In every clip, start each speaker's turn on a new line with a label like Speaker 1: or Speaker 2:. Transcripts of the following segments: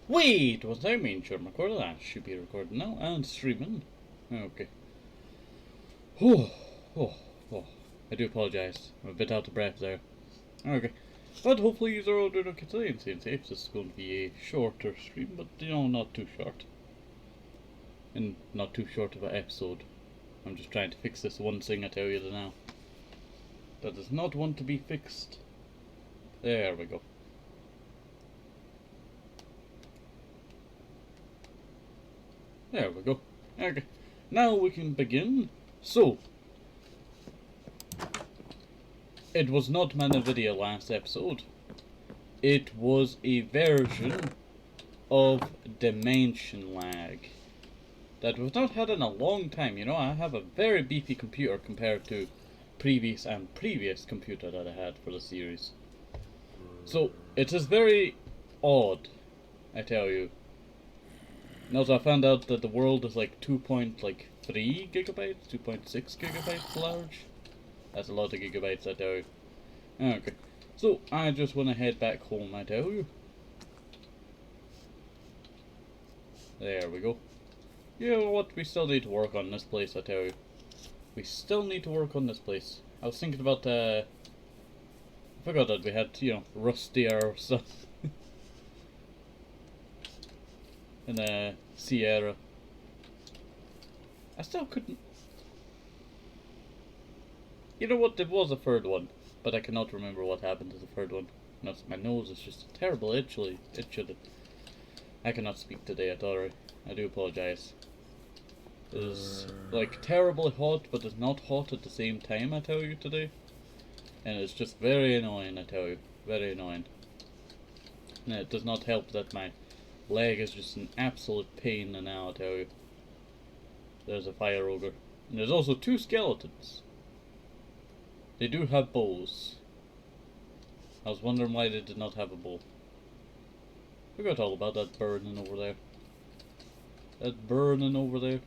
Speaker 1: Wait, was I mean sure recorded? That should be recording now and streaming. Okay. Oh, oh, oh. I do apologise. I'm a bit out of breath there. Okay. But hopefully you're all doing okay today and staying safe. This is going to be a shorter stream, but not too short. And not too short of an episode. I'm just trying to fix this one thing I tell you now. That does not want to be fixed. There we go. There we go. Okay. Now we can begin. So, it was not my NVIDIA last episode. It was a version of dimension lag that we've not had in a long time. I have a very beefy computer compared to previous computer that I had for the series. So, it is very odd, I tell you. Now I found out that the world is like 2.3 gigabytes, 2.6 gigabytes large. That's a lot of gigabytes, I tell you. Okay, so I just want to head back home, I tell you. There we go. You know what, we still need to work on this place, I tell you. We still need to work on this place. I was thinking about, I forgot that we had, rustier stuff. And Sierra. I still couldn't. You know what? There was a third one, but I cannot remember what happened to the third one. My nose is just a terrible itchy. I cannot speak today. I do apologize. It is like terribly hot, but it's not hot at the same time. I tell you today, and it's just very annoying. I tell you, very annoying. And it does not help that my leg is just an absolute pain now, I tell you. There's a fire ogre. And there's also two skeletons. They do have bows. I was wondering why they did not have a bow. Forgot all about that burning over there. That burning over there.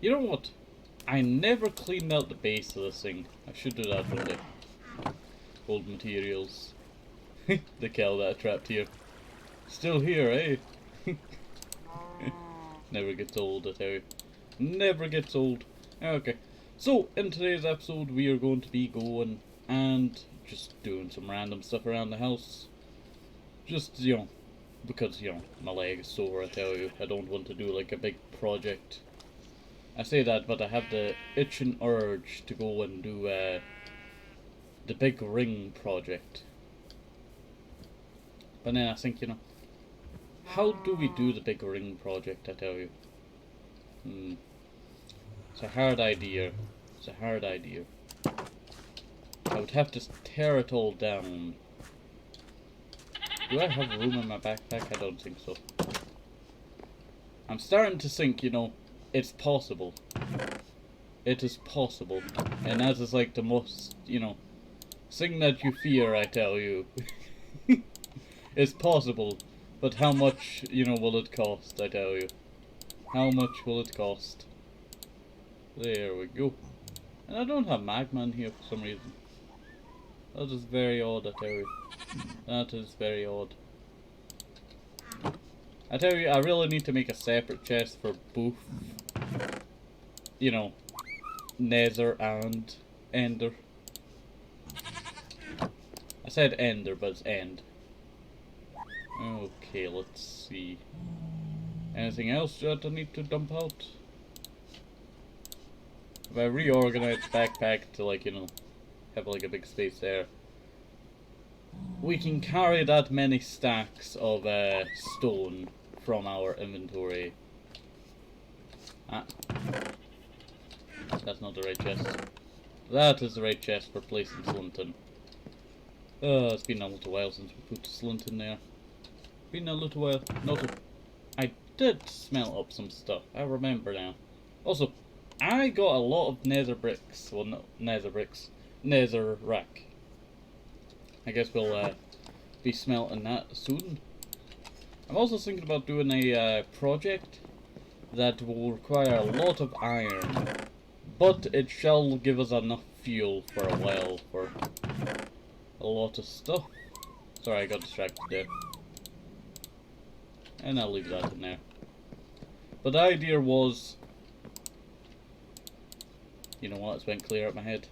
Speaker 1: You know what? I never cleaned out the base of this thing. I should do that one day. Old materials. The cow that I trapped here. Still here, eh? Never gets old, I tell you. Never gets old. Okay, so in today's episode we are going to be going and just doing some random stuff around the house. Just, because, my leg is sore, I tell you. I don't want to do like a big project. I say that, but I have the itching urge to go and do the big ring project. But then I think, how do we do the big ring project, I tell you? It's a hard idea. It's a hard idea. I would have to tear it all down. Do I have room in my backpack? I don't think so. I'm starting to think, it's possible. It is possible. And that is like the most, thing that you fear, I tell you. It's possible. But how much, will it cost, I tell you? How much will it cost? There we go. And I don't have magma in here for some reason. That is very odd, I tell you. That is very odd. I tell you, I really need to make a separate chest for both, Nether and Ender. I said Ender, but it's End. Okay, let's see. Anything else that I need to dump out? If I reorganize the backpack to have like a big space there, we can carry that many stacks of stone from our inventory. Ah. That's not the right chest. That is the right chest for placing Slinton. It's been a little while since we put Slint in there. Been a little while. I did smelt up some stuff. I remember now. Also, I got a lot of nether bricks. Well, no, nether bricks. Nether rack. I guess we'll be smelting that soon. I'm also thinking about doing a project that will require a lot of iron, but it shall give us enough fuel for a while for a lot of stuff. Sorry, I got distracted there. And I'll leave that in there. But the idea was... You know what? It's went clear out my head.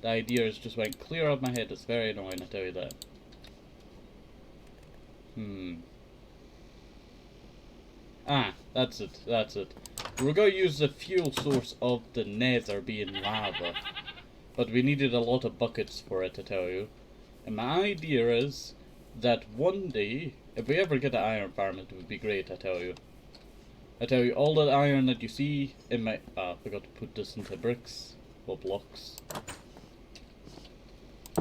Speaker 1: The idea has just went clear out my head. It's very annoying, I tell you that. Ah, that's it. That's it. We're going to use the fuel source of the nether being lava. But we needed a lot of buckets for it, I tell you. And my idea is that one day, if we ever get an iron farm, it would be great, I tell you. I tell you, all that iron that you see in my... Ah, I forgot to put this into bricks. Or blocks.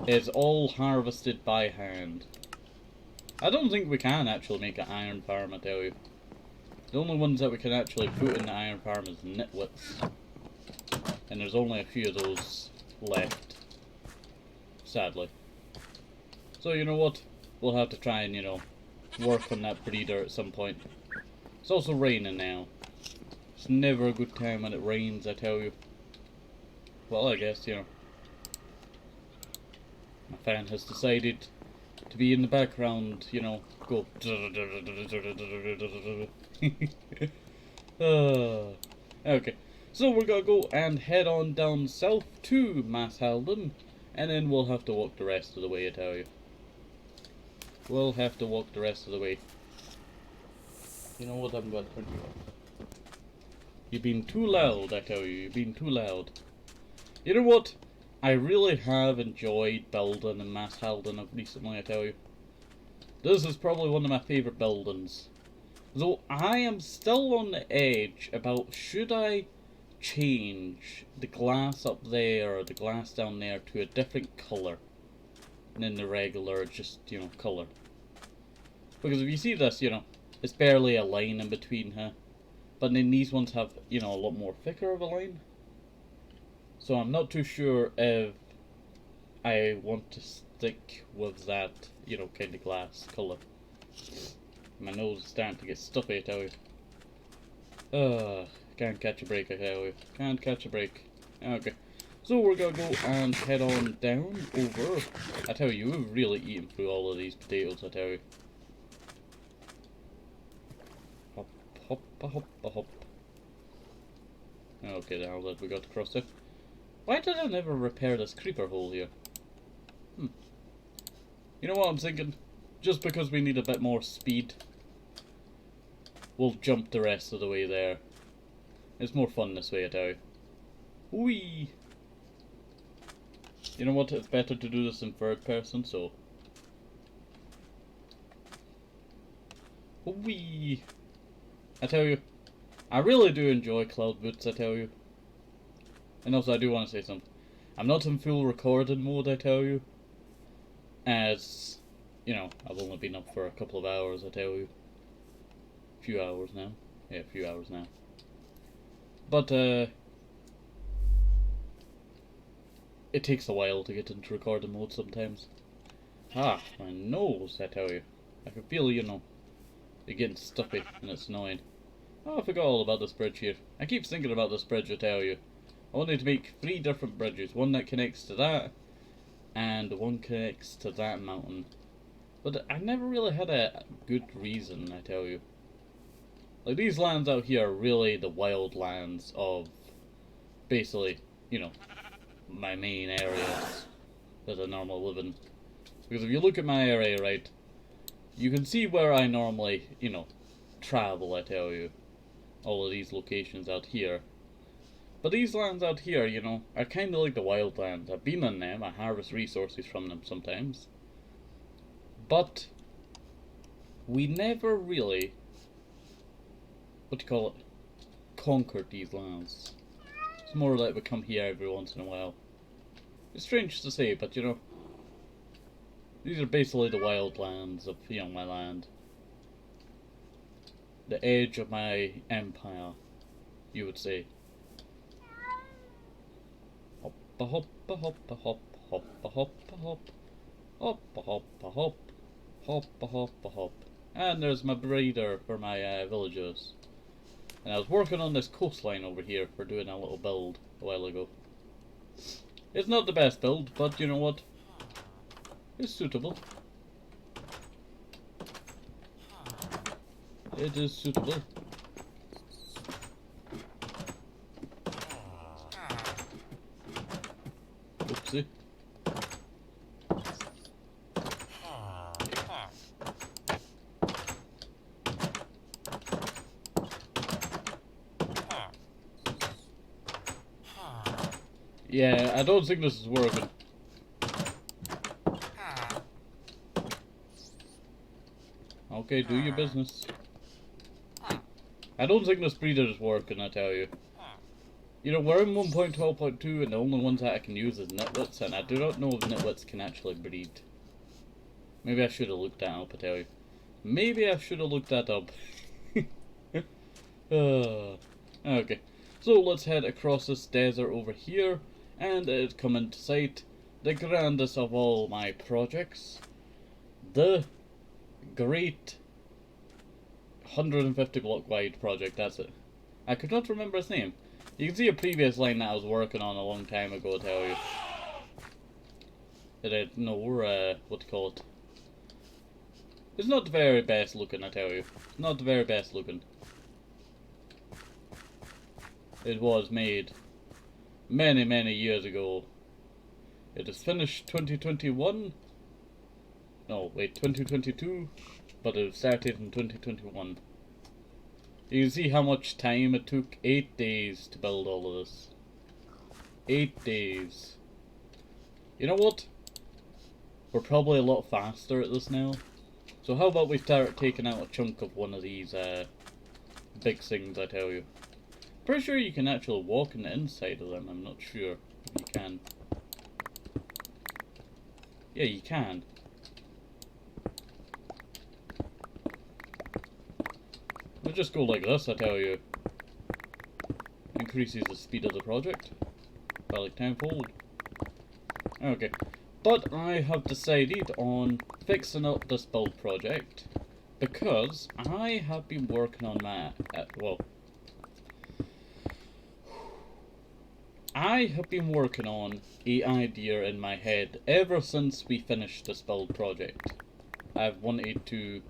Speaker 1: Is all harvested by hand. I don't think we can actually make an iron farm, I tell you. The only ones that we can actually put in the iron farm is nitwits. And there's only a few of those left. Sadly. So you know what? We'll have to try and, you know, work on that breeder at some point. It's also raining now. It's never a good time when it rains, I tell you. Well, I guess, you know. My fan has decided to be in the background, you know, go. Okay, so we're gonna go and head on down south to Halden, and then we'll have to walk the rest of the way, I tell you. We'll have to walk the rest of the way. You know what, I'm gonna turn you off. You've been too loud, I tell you, you've been too loud. You know what? I really have enjoyed building in Halden recently, I tell you. This is probably one of my favourite buildings. Though I am still on the edge about should I change the glass up there or the glass down there to a different colour than the regular, just, you know, colour. Because if you see this, you know, it's barely a line in between here. But then these ones have, you know, a lot more thicker of a line. So I'm not too sure if I want to stick with that, you know, kind of glass colour. My nose is starting to get stuffy, I tell you. Can't catch a break, I tell you. Can't catch a break. Okay. So we're gonna go and head on down over. I tell you, we've really eaten through all of these potatoes, I tell you. Hop, hop, hop, hop. Okay, now that we got across it. Why did I never repair this creeper hole here? You know what I'm thinking? Just because we need a bit more speed, we'll jump the rest of the way there. It's more fun this way, I tell you. Whee! You know what? It's better to do this in third person, so... Whee! I tell you, I really do enjoy cloud boots, I tell you. And also, I do want to say something. I'm not in full recording mode, I tell you. As, you know, I've only been up for a couple of hours, I tell you. A few hours now. Yeah, a few hours now. But, it takes a while to get into recording mode sometimes. Ah, my nose, I tell you. I can feel, you know, it getting stuffy and it's annoying. Oh, I forgot all about this bridge here. I keep thinking about this bridge, I tell you. I wanted to make 3 different bridges. One that connects to that, and one connects to that mountain. But I never really had a good reason, I tell you. Like, these lands out here are really the wild lands of, basically, you know, my main areas that I normally live in. Because if you look at my area, right, you can see where I normally, you know, travel, I tell you. All of these locations out here. But these lands out here, you know, are kind of like the wild lands. I've been on them, I harvest resources from them sometimes. But we never really, what do you call it, conquered these lands. It's more like we come here every once in a while. It's strange to say, but you know, these are basically the wild lands of, you know, my land. The edge of my empire, you would say. Hoppa hoppa hoppa hop, hoppa hoppa hop, hoppa hoppa hop, hoppa hoppa hop. And there's my breeder for my villagers. And I was working on this coastline over here for doing a little build a while ago. It's not the best build, but you know what? It's suitable. It is suitable. Oopsie. Yeah, I don't think this is working. Okay, do your business. I don't think this breeder is working, I tell you. You know, we're in 1.12.2 and the only ones that I can use is nitwits, and I do not know if nitwits can actually breed. Maybe I should have looked that up, I tell you. Maybe I should have looked that up. Okay, so let's head across this desert over here, and it's coming to sight the grandest of all my projects. The great 150 block wide project, that's it. I could not remember its name. You can see a previous line that I was working on a long time ago, I tell you. No, we're, what do you call it? It's not the very best looking, I tell you. Not the very best looking. It was made many, many years ago. It is finished 2021. No, wait, 2022. But it started in 2021. You can see how much time it took. 8 days to build all of this. 8 days. You know what? We're probably a lot faster at this now. So how about we start taking out a chunk of one of these big things, I tell you. Pretty sure you can actually walk in the inside of them. I'm not sure if you can. Yeah, you can. We'll just go like this, I tell you. Increases the speed of the project by like tenfold. Okay, but I have decided on fixing up this build project because I have been working on my I have been working on an idea in my head ever since we finished this build project. I've wanted to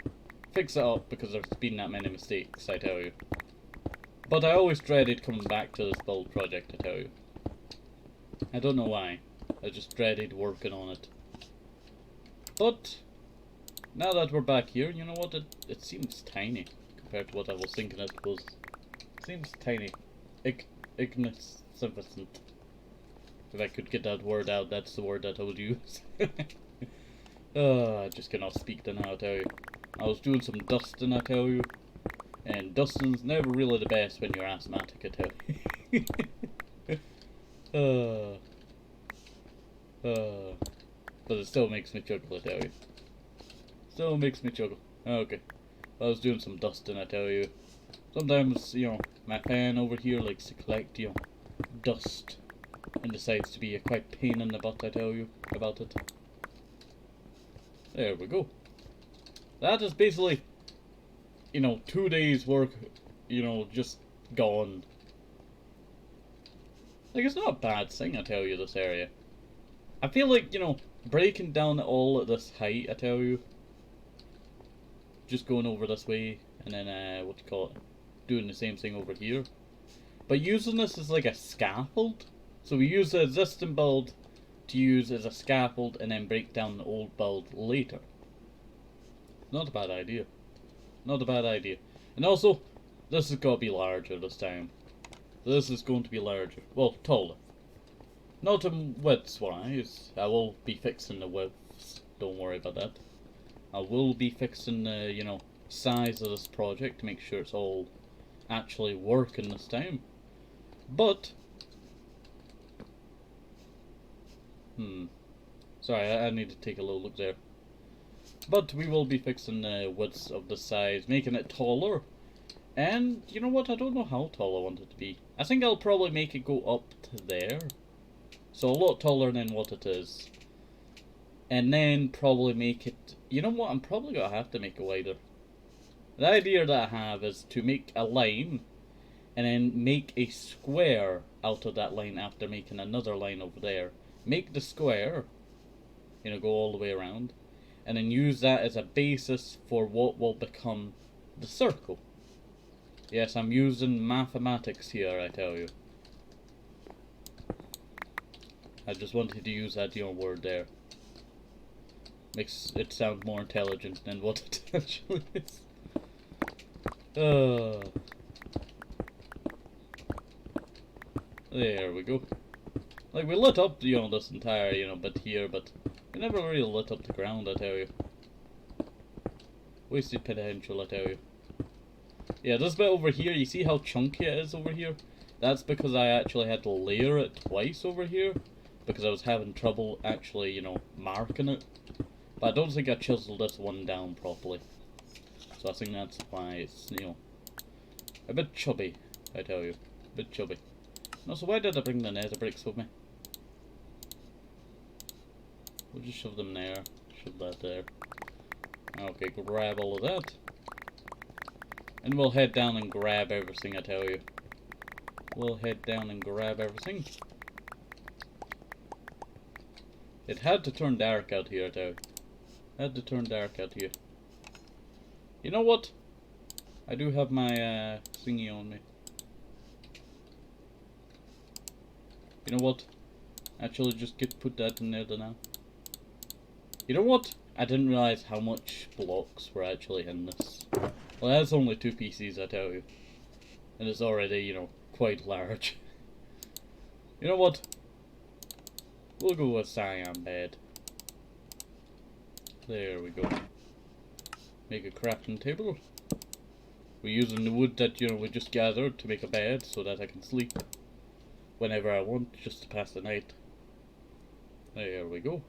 Speaker 1: fix it up because there's been that many mistakes, I tell you. But I always dreaded coming back to this build project, I tell you. I don't know why. I just dreaded working on it. But now that we're back here, you know what? It seems tiny compared to what I was thinking it was. It seems tiny. Insignificant. If I could get that word out, that's the word that I would use. I just cannot speak to now, I tell you. I was doing some dusting, I tell you. And dusting's never really the best when you're asthmatic, I tell you. But it still makes me chuckle, I tell you. Still makes me chuckle. Okay. I was doing some dusting, I tell you. Sometimes, you know, my fan over here likes to collect, you know, dust. And decides to be a quite pain in the butt, I tell you, about it. There we go. That is basically, you know, 2 days work, you know, just gone. Like, it's not a bad thing, I tell you, this area. I feel like, you know, breaking down all at this height, I tell you. Just going over this way, and then, what do you call it? Doing the same thing over here. But using this as like a scaffold. So we use the existing build to use as a scaffold and then break down the old build later. Not a bad idea. Not a bad idea. And also, this has got to be larger this time. This is going to be larger. Well, taller. Not in widths wise. I will be fixing the widths. Don't worry about that. I will be fixing the, you know, size of this project to make sure it's all actually working this time. But sorry, I need to take a little look there. But we will be fixing the widths of the size, making it taller. And you know what? I don't know how tall I want it to be. I think I'll probably make it go up to there. So a lot taller than what it is. And then probably make it... You know what? I'm probably going to have to make it wider. The idea that I have is to make a line and then make a square out of that line after making another line over there. Make the square, you know, go all the way around, and then use that as a basis for what will become The circle. Yes, I'm using mathematics here, I tell you. I just wanted to use that word there. Makes it sound more intelligent than what it actually is. There we go. Like, we lit up, this entire, bit here, but we never really lit up the ground, I tell you. Wasted potential, I tell you. Yeah, this bit over here, you see how chunky it is over here? That's because I actually had to layer it twice over here, because I was having trouble actually, marking it. But I don't think I chiseled this one down properly. So I think that's why it's, a bit chubby, I tell you. A bit chubby. No, so why did I bring the nether bricks with me? We'll just shove them there. Shove that there. Okay, grab all of that. And we'll head down and grab everything, I tell you. We'll head down and grab everything. It had to turn dark out here, I tell you. Had to turn dark out here. You know what? I do have my thingy on me. You know what? Actually, just put that in there now. You know what? I didn't realize how much blocks were actually in this. Well, that's only 2 PCs, I tell you. And it's already, quite large. You know what? We'll go with cyan bed. There we go. Make a crafting table. We're using the wood that, we just gathered to make a bed so that I can sleep whenever I want, just to pass the night. There we go.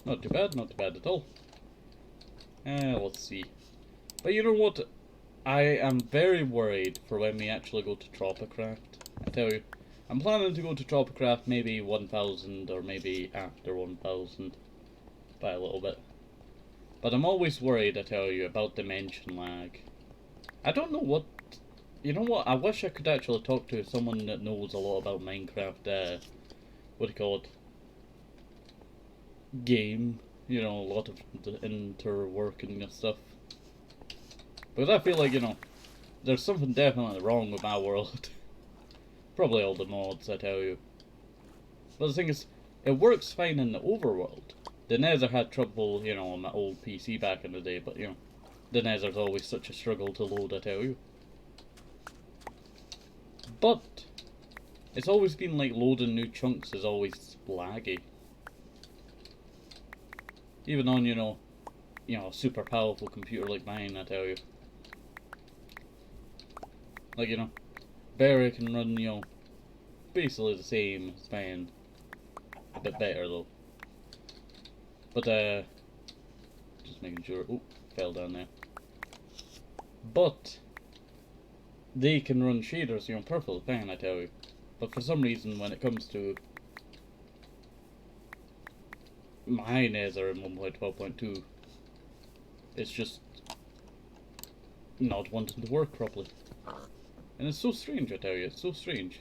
Speaker 1: Not too bad at all. Let's see. But you know what? I am very worried for when we actually go to Tropicraft. I tell you, I'm planning to go to Tropicraft maybe 1000 or maybe after 1000 by a little bit. But I'm always worried, I tell you, about dimension lag. I don't know what... You know what? I wish I could actually talk to someone that knows a lot about Minecraft, what do you call it? Game. A lot of the interworking and stuff. Because I feel like, there's something definitely wrong with my world. Probably all the mods, I tell you. But the thing is, it works fine in the overworld. The Nether had trouble, on my old PC back in the day, but, the Nether's always such a struggle to load, I tell you. But, it's always been like loading new chunks is always laggy. Even on, a super powerful computer like mine, I tell you. Like, Berry can run, basically the same as mine. A bit better though. But, just making sure. Oh, fell down there. But, they can run shaders, perfectly fine, I tell you. But for some reason, when it comes to my Nether in 1.12.2, it's just not wanting to work properly. And it's so strange, I tell you, it's so strange.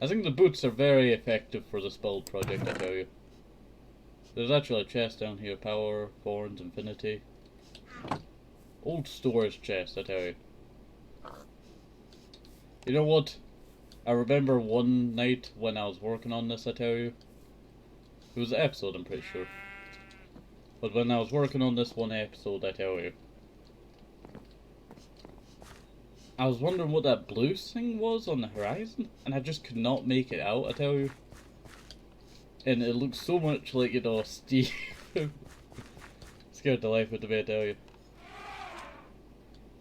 Speaker 1: I think the boots are very effective for this build project, I tell you. There's actually a chest down here, power, thorns, infinity. Old storage chest, I tell you. You know what? I remember one night when I was working on this, I tell you. It was an episode, I'm pretty sure. But when I was working on this one episode, I tell you, I was wondering what that blue thing was on the horizon, and I just could not make it out, I tell you. And it looked so much like, Steve. Scared the life out of me, I tell you.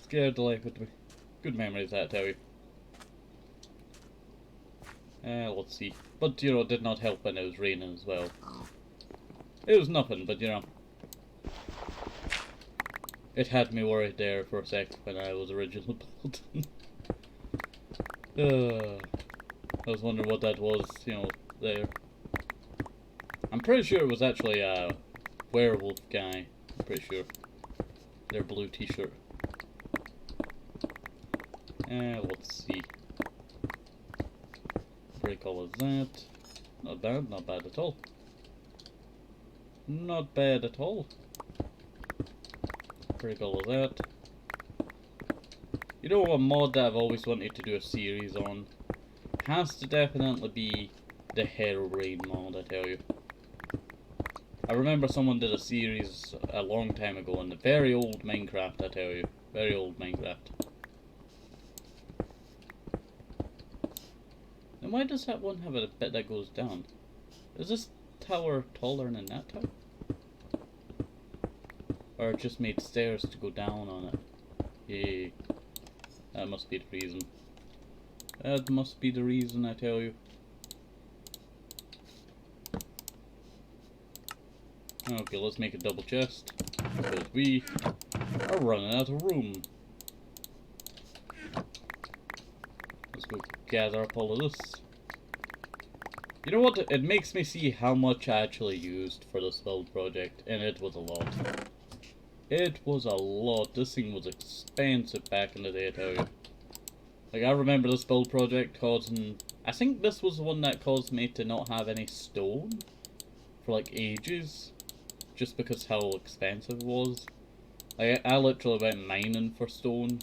Speaker 1: Scared the life out of me. Good memories, I tell you. Let's see. But, it did not help when it was raining as well. It was nothing, but, it had me worried there for a sec when I was originally building. I was wondering what that was, there. I'm pretty sure it was actually a werewolf guy. I'm pretty sure. Their blue t-shirt. Let's see. Break all of that. Not bad, not bad at all. Not bad at all. break all of that. You know, a mod that I've always wanted to do a series on has to definitely be the Hero Rain mod, I tell you. I remember someone did a series a long time ago on the very old Minecraft, I tell you. Very old Minecraft. And why does that one have a bit that goes down? Is this tower taller than that tower? Or it just made stairs to go down on it? Yay. That must be the reason. That must be the reason, I tell you. Okay, let's make a double chest. Because we are running out of room. Let's go gather up all of this. You know what? It makes me see how much I actually used for this build project, and it was a lot. It was a lot. This thing was expensive back in the day, I tell you. Like, I remember this build project causing... I think this was the one that caused me to not have any stone for like ages. Just because how expensive it was. Like, I literally went mining for stone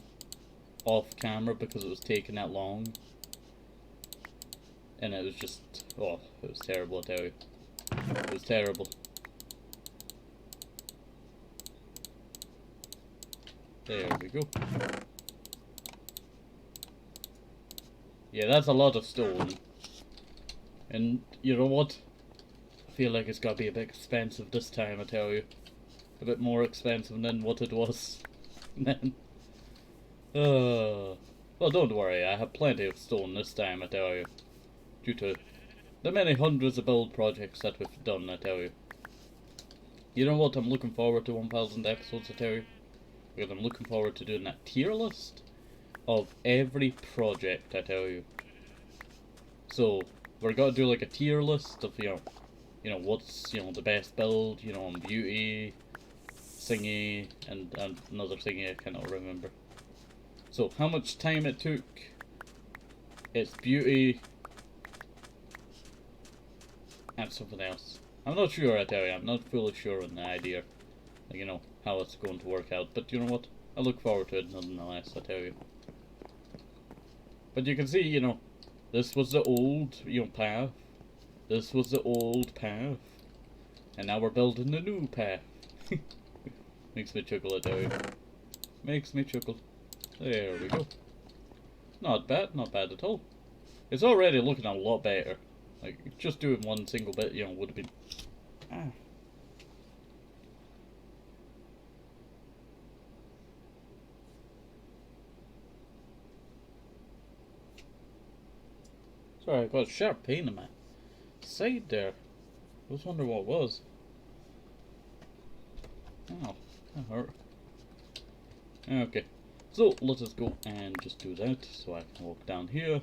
Speaker 1: off camera because it was taking that long. And it was just... oh, it was terrible, I tell you. It was terrible. There we go. Yeah, that's a lot of stone. And you know what? I feel like it's gotta be a bit expensive this time, I tell you. A bit more expensive than what it was then. Well, don't worry, I have plenty of stone this time, I tell you. Due to the many hundreds of build projects that we've done, I tell you. You know what? I'm looking forward to 1,000 episodes, I tell you. Because I'm looking forward to doing that tier list of every project, I tell you. So, we're gonna do like a tier list of, you know what's, the best build, on beauty, thingy, and another thingy I cannot remember. So, how much time it took, it's beauty, and something else. I'm not sure, I tell you, I'm not fully sure on the idea, how it's going to work out, but you know what, I look forward to it nonetheless, I tell you. But you can see, this was the old, path. This was the old path. And now we're building the new path. Makes me chuckle, I tell you. Makes me chuckle. There we go. Not bad at all. It's already looking a lot better. Like, just doing one single bit, would have been... Sorry, I got a sharp pain in my side there. I was wondering what it was. Oh, that hurt. Okay, so let us go and just do that so I can walk down here.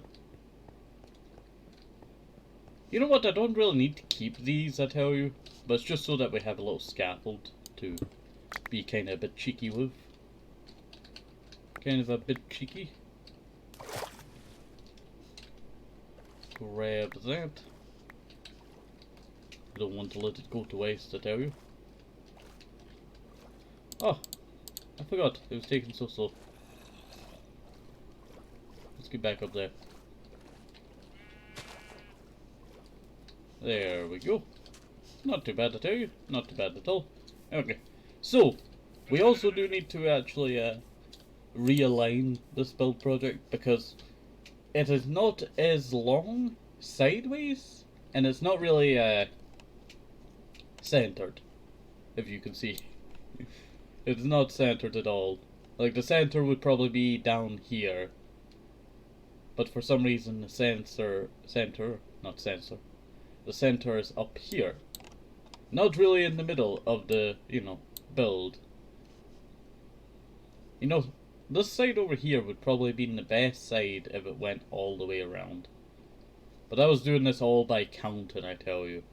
Speaker 1: You know what, I don't really need to keep these, I tell you, but it's just so that we have a little scaffold to be kind of a bit cheeky with. Kind of a bit cheeky. Grab that. I don't want to let it go to waste, I tell you. Oh, I forgot. It was taking so slow. Let's get back up there. There we go. Not too bad, I tell you. Not too bad at all. Okay. So, we also do need to actually realign this build project because it is not as long sideways and it's not really centered, if you can see. It's not centered at all. Like, the center would probably be down here, but for some reason the center is up here. Not really in the middle of the, build. This side over here would probably be the best side if it went all the way around. But I was doing this all by counting, I tell you.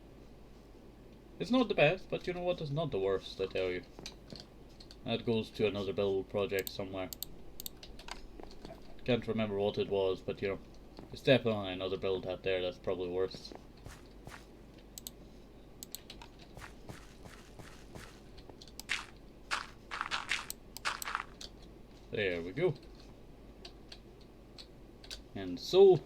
Speaker 1: It's not the best, but you know what, it's not the worst, I tell you. That goes to another build project somewhere. Can't remember what it was, but it's definitely another build out there that's probably worse. There we go. And so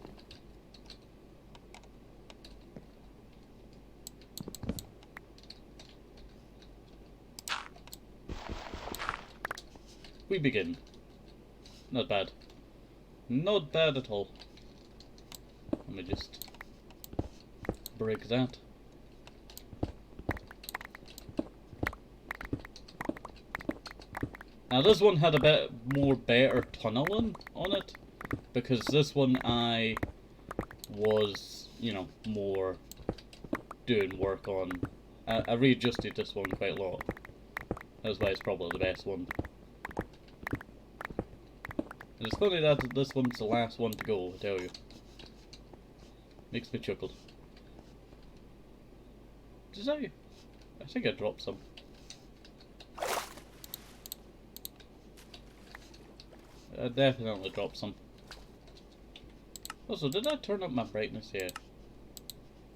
Speaker 1: we begin. Not bad. Not bad at all. Let me just break that. Now this one had a bit more better tunneling on it, because this one I was, you know, more doing work on. I readjusted this one quite a lot. That's why it's probably the best one. And it's funny that this one's the last one to go, I tell you. Makes me chuckle. Did I think I dropped some. I definitely dropped some. Also, did I turn up my brightness here?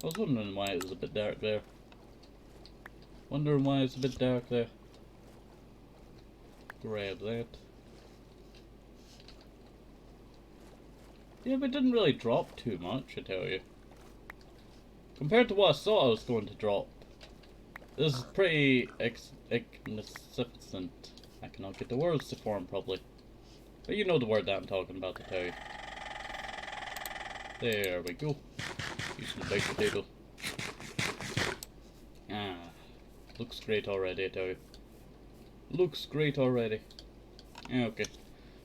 Speaker 1: I was wondering why it was a bit dark there. Wondering why it's a bit dark there. Grab that. Yeah, but it didn't really drop too much, I tell you. Compared to what I thought I was going to drop. This is pretty magnificent. I cannot get the words to form properly. But you know the word that I'm talking about, I tell you. There we go. Use some baked potato. Ah. Looks great already, I tell you. Looks great already. Okay.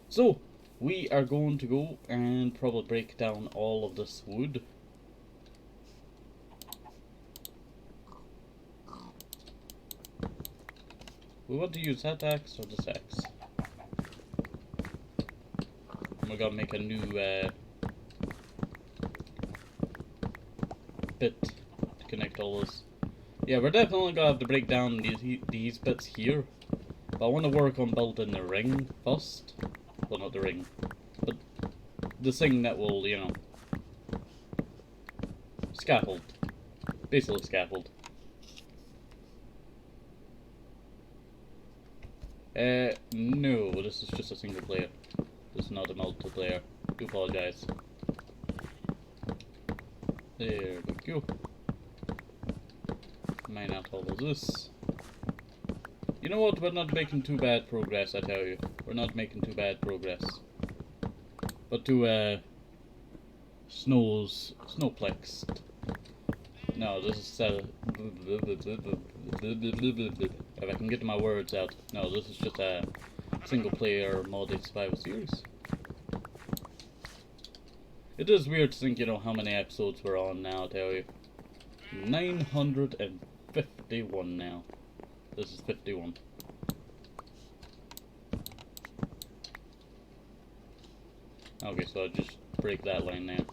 Speaker 1: So, we are going to go and probably break down all of this wood. We want to use that axe or this axe? We're gonna make a new bit to connect all this. Yeah, we're definitely gonna have to break down these bits here. But I want to work on building the ring first. Well, not the ring, but the thing that will, you know, scaffold. Basically scaffold. No, this is just a single player. This is not a multiplayer. I do apologise. There we go. Mine out all of this. You know what? We're not making too bad progress, I tell you. We're not making too bad progress. But to snowplex. No, this is if I can get my words out. No, this is just a single player modded survival series. It is weird to think, you know, how many episodes we're on now, I tell you. 951 now. This is 51. Okay, so I'll just break that line now.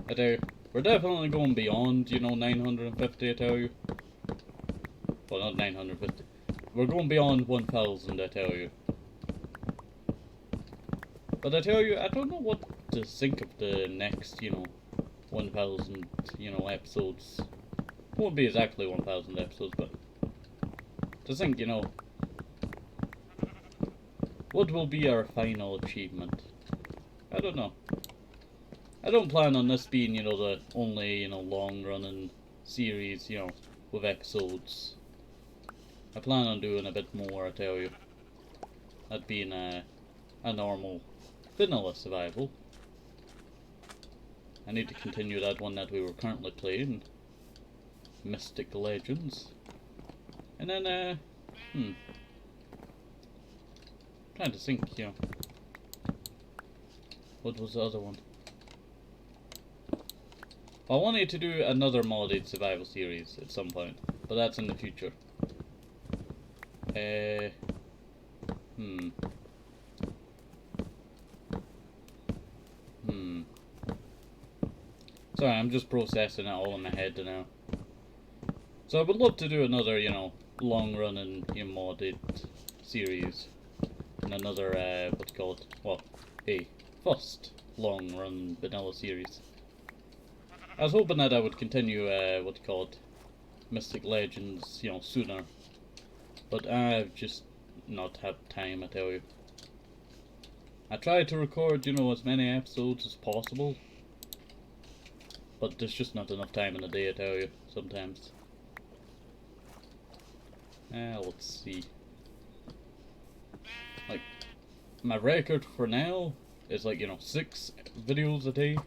Speaker 1: I tell you, we're definitely going beyond, you know, 950, I tell you. Well, not 950. We're going beyond 1000, I tell you. But I tell you, I don't know what to think of the next, you know, 1000, you know, episodes. It won't be exactly 1000 episodes, but to think, you know, what will be our final achievement? I don't know. I don't plan on this being, you know, the only, you know, long-running series, you know, with episodes. I plan on doing a bit more, I tell you. That being a normal vanilla survival. I need to continue that one that we were currently playing, Mystic Legends. And then, trying to think, you know, what was the other one? I wanted to do another modded survival series at some point, but that's in the future. Sorry, I'm just processing it all in my head now. So I would love to do another, you know, long-running, you know, modded series. And another, what's it called? Well, a first long-run vanilla series. I was hoping that I would continue, what's it called? Mystic Legends, you know, sooner. But I've just not have time, I tell you. I try to record, you know, as many episodes as possible, but there's just not enough time in the day, I tell you, sometimes. Let's see. Like, my record for now is like, you know, 6 videos a day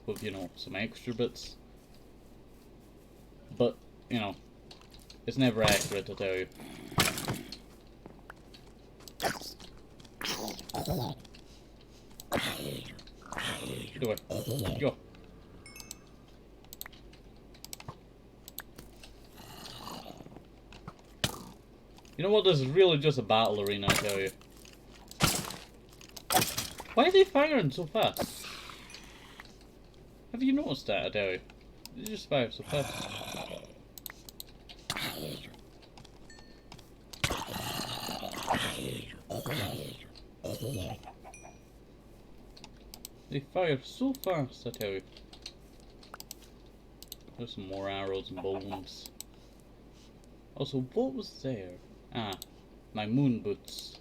Speaker 1: with, you know, some extra bits. But, you know, it's never accurate, I tell you. Get away. Go. You know what? This is really just a battle arena, I tell you. Why are they firing so fast? Have you noticed that, I tell you? They just fire so fast. They fire so fast, I tell you. There's some more arrows and bones. Also, what was there? Ah, my moon boots.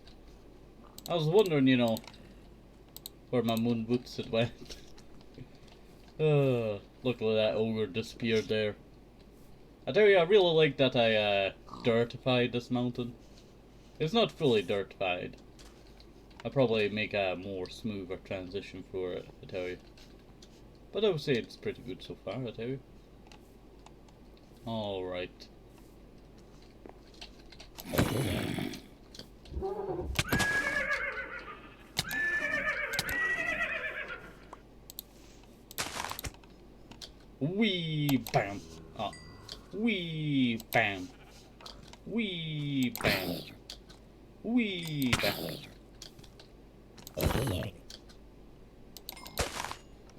Speaker 1: I was wondering, you know, where my moon boots had went. Look at that ogre disappeared there. I tell you, I really like that I dirtified this mountain. It's not fully dirtified. I'll probably make a more smoother transition for it, I tell you. But I would say it's pretty good so far, I tell you. Alright. Wee bam. Ah. Wee bam. Wee bam. Wee bam.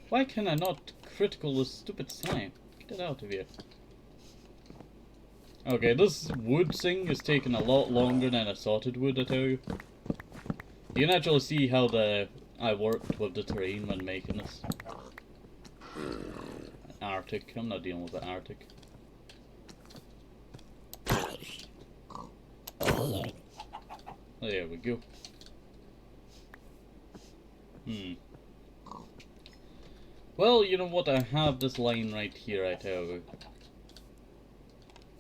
Speaker 1: Why can I not critical this stupid slime? Get it out of here. Okay, this wood thing is taking a lot longer than I thought it would, I tell you. You can actually see how I worked with the terrain when making this. Arctic. I'm not dealing with the Arctic. There we go. Well, you know what? I have this line right here, I tell you.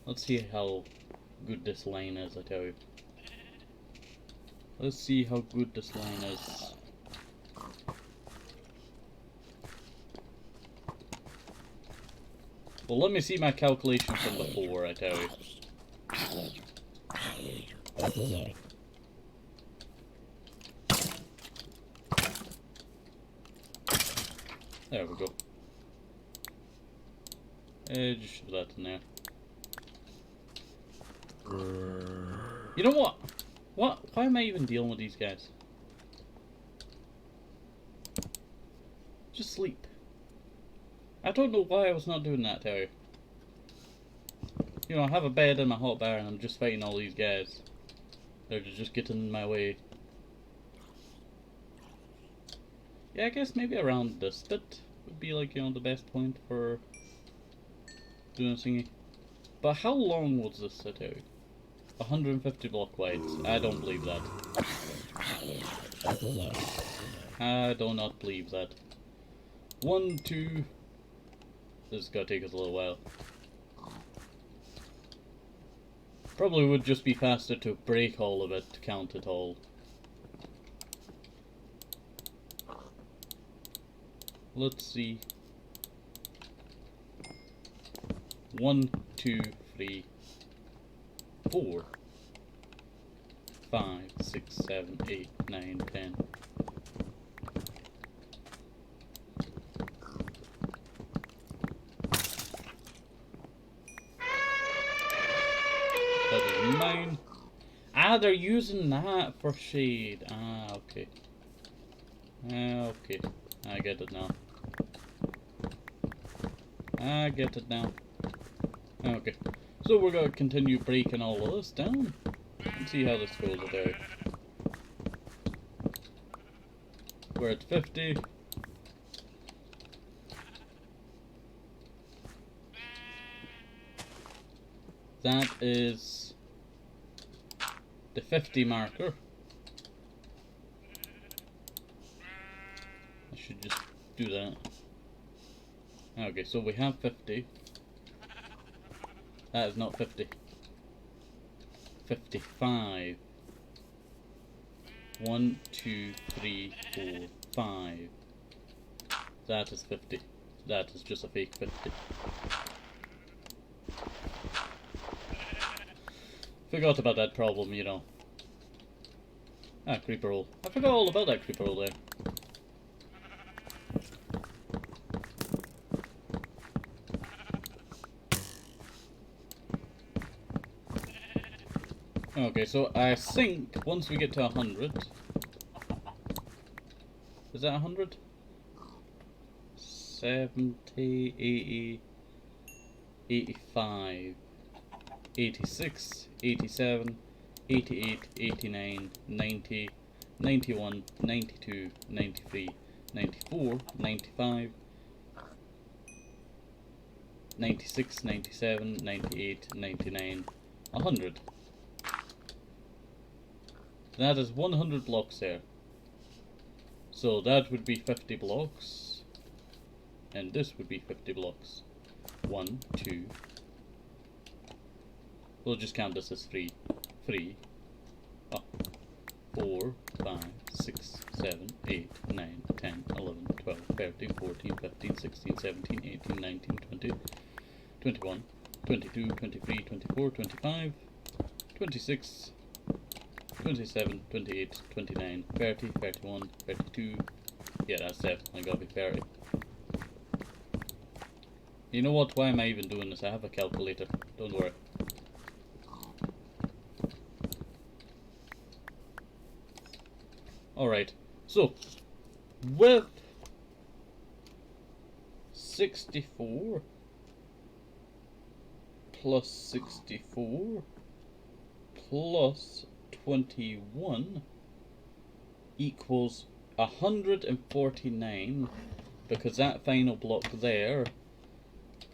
Speaker 1: Let's see how good this line is, I tell you. Let's see how good this line is. Well, let me see my calculation from before, I tell you. There we go. Just shove that in there. You know what? Why am I even dealing with these guys? Just sleep. I don't know why I was not doing that, tell you. You know, I have a bed in my hot bar and I'm just fighting all these guys. They're just getting in my way. Yeah, I guess maybe around this bit would be like, you know, the best point for doing a thingy. But how long was this, I tell you? 150 block wide. I don't believe that. I do not believe that. 1, 2... This is gonna take us a little while. Probably would just be faster to break all of it to count it all. Let's see. 1, 2, 3, 4, 5, 6, 7, 8, 9, 10. That is mine. Ah, they're using that for shade. Ah, okay. Okay. I get it now. I get it now. Okay. So we're going to continue breaking all of this down. And see how this goes today. We're at 50. That is the 50 marker. I should just do that. Okay, so we have 50. That is not 50. 55. 1, 2, 3, 4, 5. That is 50. That is just a fake 50. Forgot about that problem, you know. Ah, creeper roll. I forgot all about that creeper roll there. Okay, so I think once we get to 100... Is that 100? 70, 80, 85, 86, 87, 88, 89, 90, 91, 92, 93, 94, 95, 96, 97, 98, 99, 100. That is 100 blocks there. So that would be 50 blocks. And this would be 50 blocks. 1, 2. We'll just count this as 3. 3. 4, 5, 6, 7, 8, 9, 10, 11, 12, 13, 14, 15, 16, 17, 18, 19, 20, 21, 22, 23, 24, 25, 26, 27, 28, 29, 30, 31, 32. Yeah, that's definitely gotta be 30. You know what? Why am I even doing this? I have a calculator. Don't worry. Alright, so with 64 plus 64 plus 21 equals 149, because that final block there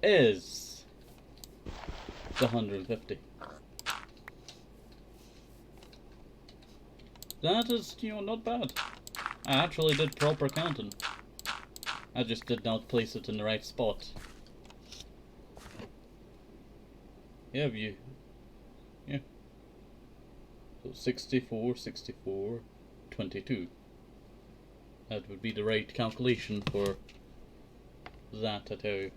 Speaker 1: is the 150. That is, you know, not bad. I actually did proper counting. I just did not place it in the right spot. Yeah, yeah. So 64, 64, 22. That would be the right calculation for that, I tell you.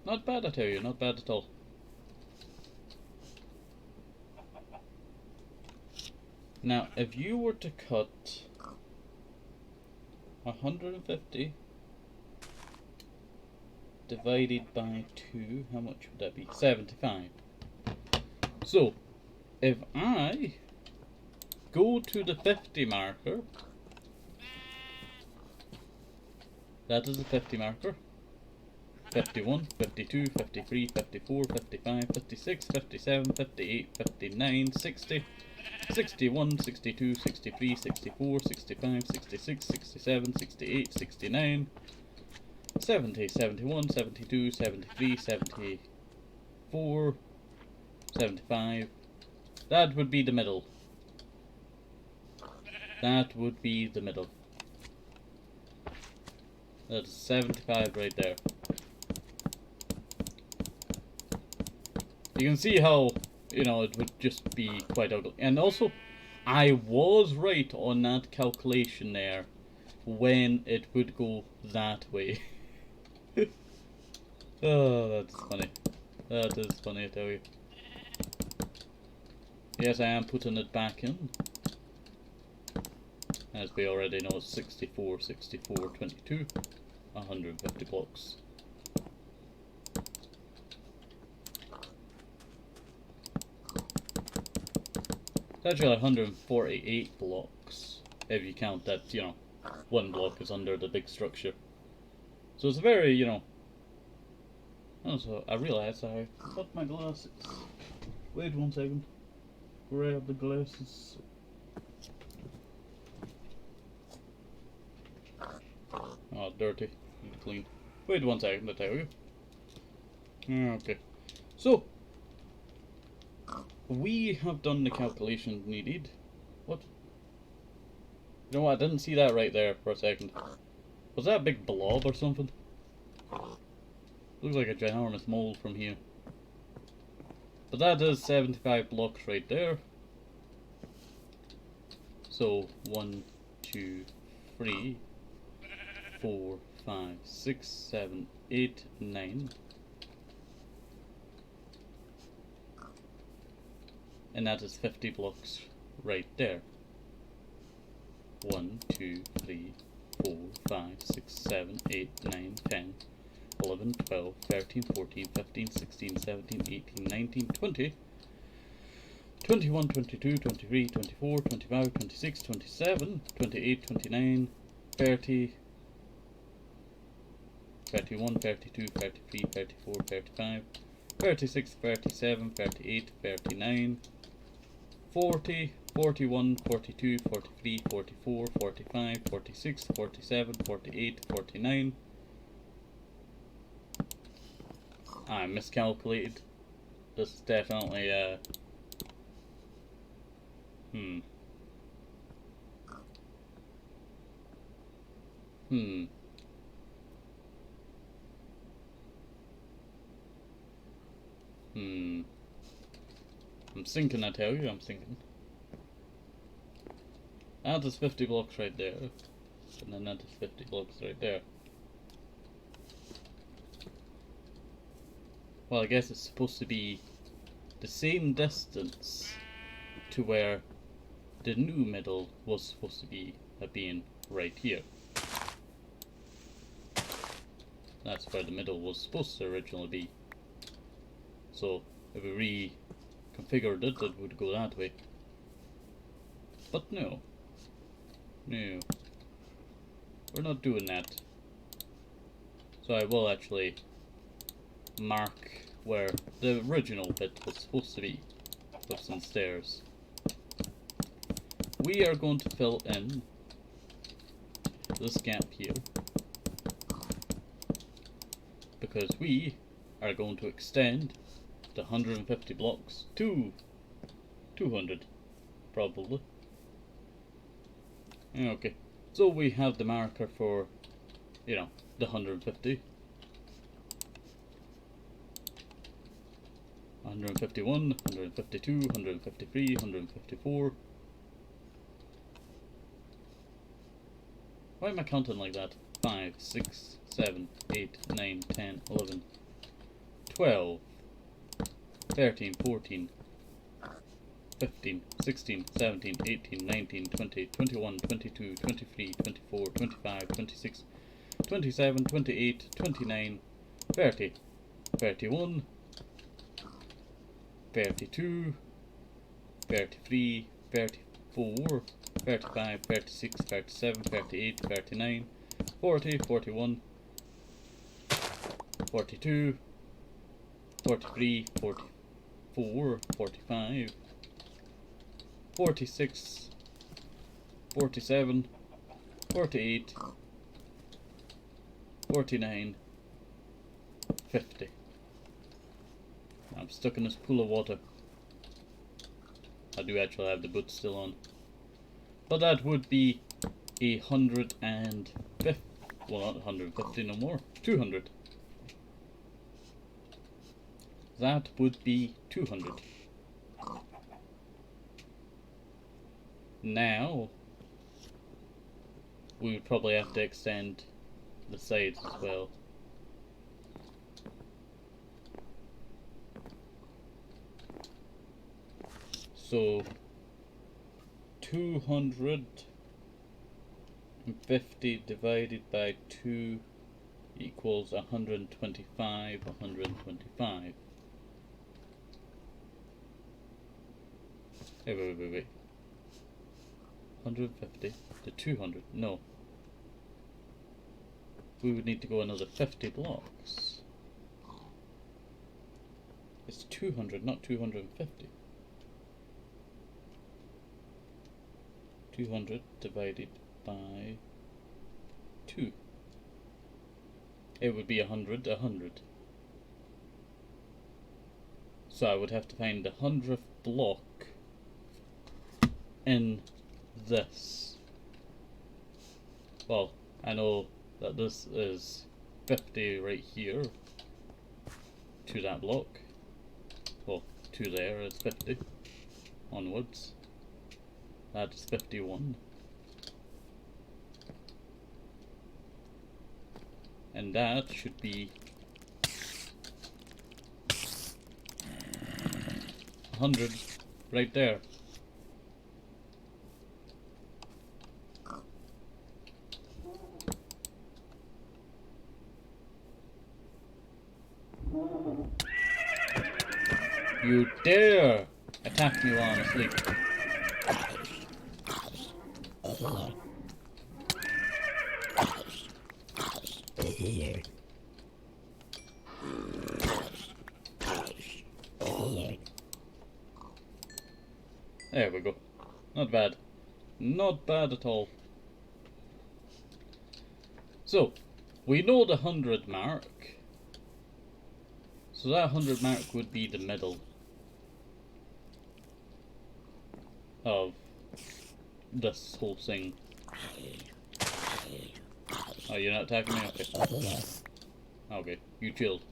Speaker 1: Not bad, I tell you, not bad at all. Now, if you were to cut 150 divided by 2, how much would that be? 75. So, if I go to the 50 marker, that is the 50 marker. 51, 52, 53, 54, 55, 56, 57, 58, 59, 60, 61, 62, 63, 64, 65, 66, 67, 68, 69, 70, 71, 72, 73, 74, 75. That would be the middle. That would be the middle. That's 75 right there. You can see how, you know, it would just be quite ugly. And also, I was right on that calculation there when it would go that way. Oh, that's funny. That is funny, I tell you. Yes, I am putting it back in. As we already know, it's 64, 64, 22, 150 blocks. It's actually 148 blocks, if you count that, you know, one block is under the big structure. So it's very, you know... Also, I realized I got my glasses. Wait 1 second. Grab the glasses. Oh, dirty. Need to clean. Wait 1 second, I tell you. Okay. So, we have done the calculations needed. What? You know what? I didn't see that right there for a second. Was that a big blob or something? Looks like a ginormous mole from here. But that is 75 blocks right there. So 1, 2, 3, 4, 5, 6, 7, 8, 9. And that is 50 blocks right there. 1, 2, 3, 4, 5, 6, 7, 8, 9, 10, 11, 12, 13, 14, 15, 16, 17, 18, 19, 20, 21, 22, 23, 24, 25, 26, 27, 28, 29, 30, 31, 32, 33, 34, 35, 36, 37, 38, 39, 40, 41, 42, 43, 44, 45, 46, 47, 48, 49. I miscalculated. This is definitely I'm sinking, I tell you, I'm sinking. That is 50 blocks right there. And then that is 50 blocks right there. Well, I guess it's supposed to be the same distance to where the new middle was supposed to be being right here. That's where the middle was supposed to originally be. So if we reconfigured it, it would go that way. But no. No. We're not doing that. So I will actually mark where the original bit was supposed to be with some stairs. We are going to fill in this gap here because we are going to extend the 150 blocks to 200 probably. Okay, so we have the marker for, you know, the 150. 151, 152, 153, 154. Why am I counting like that? 5, 6, 7, 8, 9, 10, 11, 12, 13, 14, 15, 16, 17, 18, 19, 20, 21, 22, 23, 24, 25, 26, 27, 28, 29, 30, 31, 32, 33, 34, 35, 36, 37, 38, 39, 40, 41, 42, 43, 44, 45, 46, 47, 48, 49, 50. I'm stuck in this pool of water. I do actually have the boots still on. But that would be 150. Well, not 150 no more. 200. That would be 200. Now, we would probably have to extend the sides as well. So 250 divided by 2 equals 125, 125. Wait. 150 to 200. No. We would need to go another 50 blocks. It's 200, not 250. 200 divided by 2. It would be 100, 100. So I would have to find the 100th block in this. Well, I know that this is 50 right here to that block. Well, to there is 50 onwards. That's 51. And that should be 100 right there. You dare attack me while I'm asleep. There we go. Not bad. Not bad at all. So, we know the 100 mark. So that 100 mark would be the middle of this whole thing. Oh, you're not attacking me? Okay. Okay, you chilled.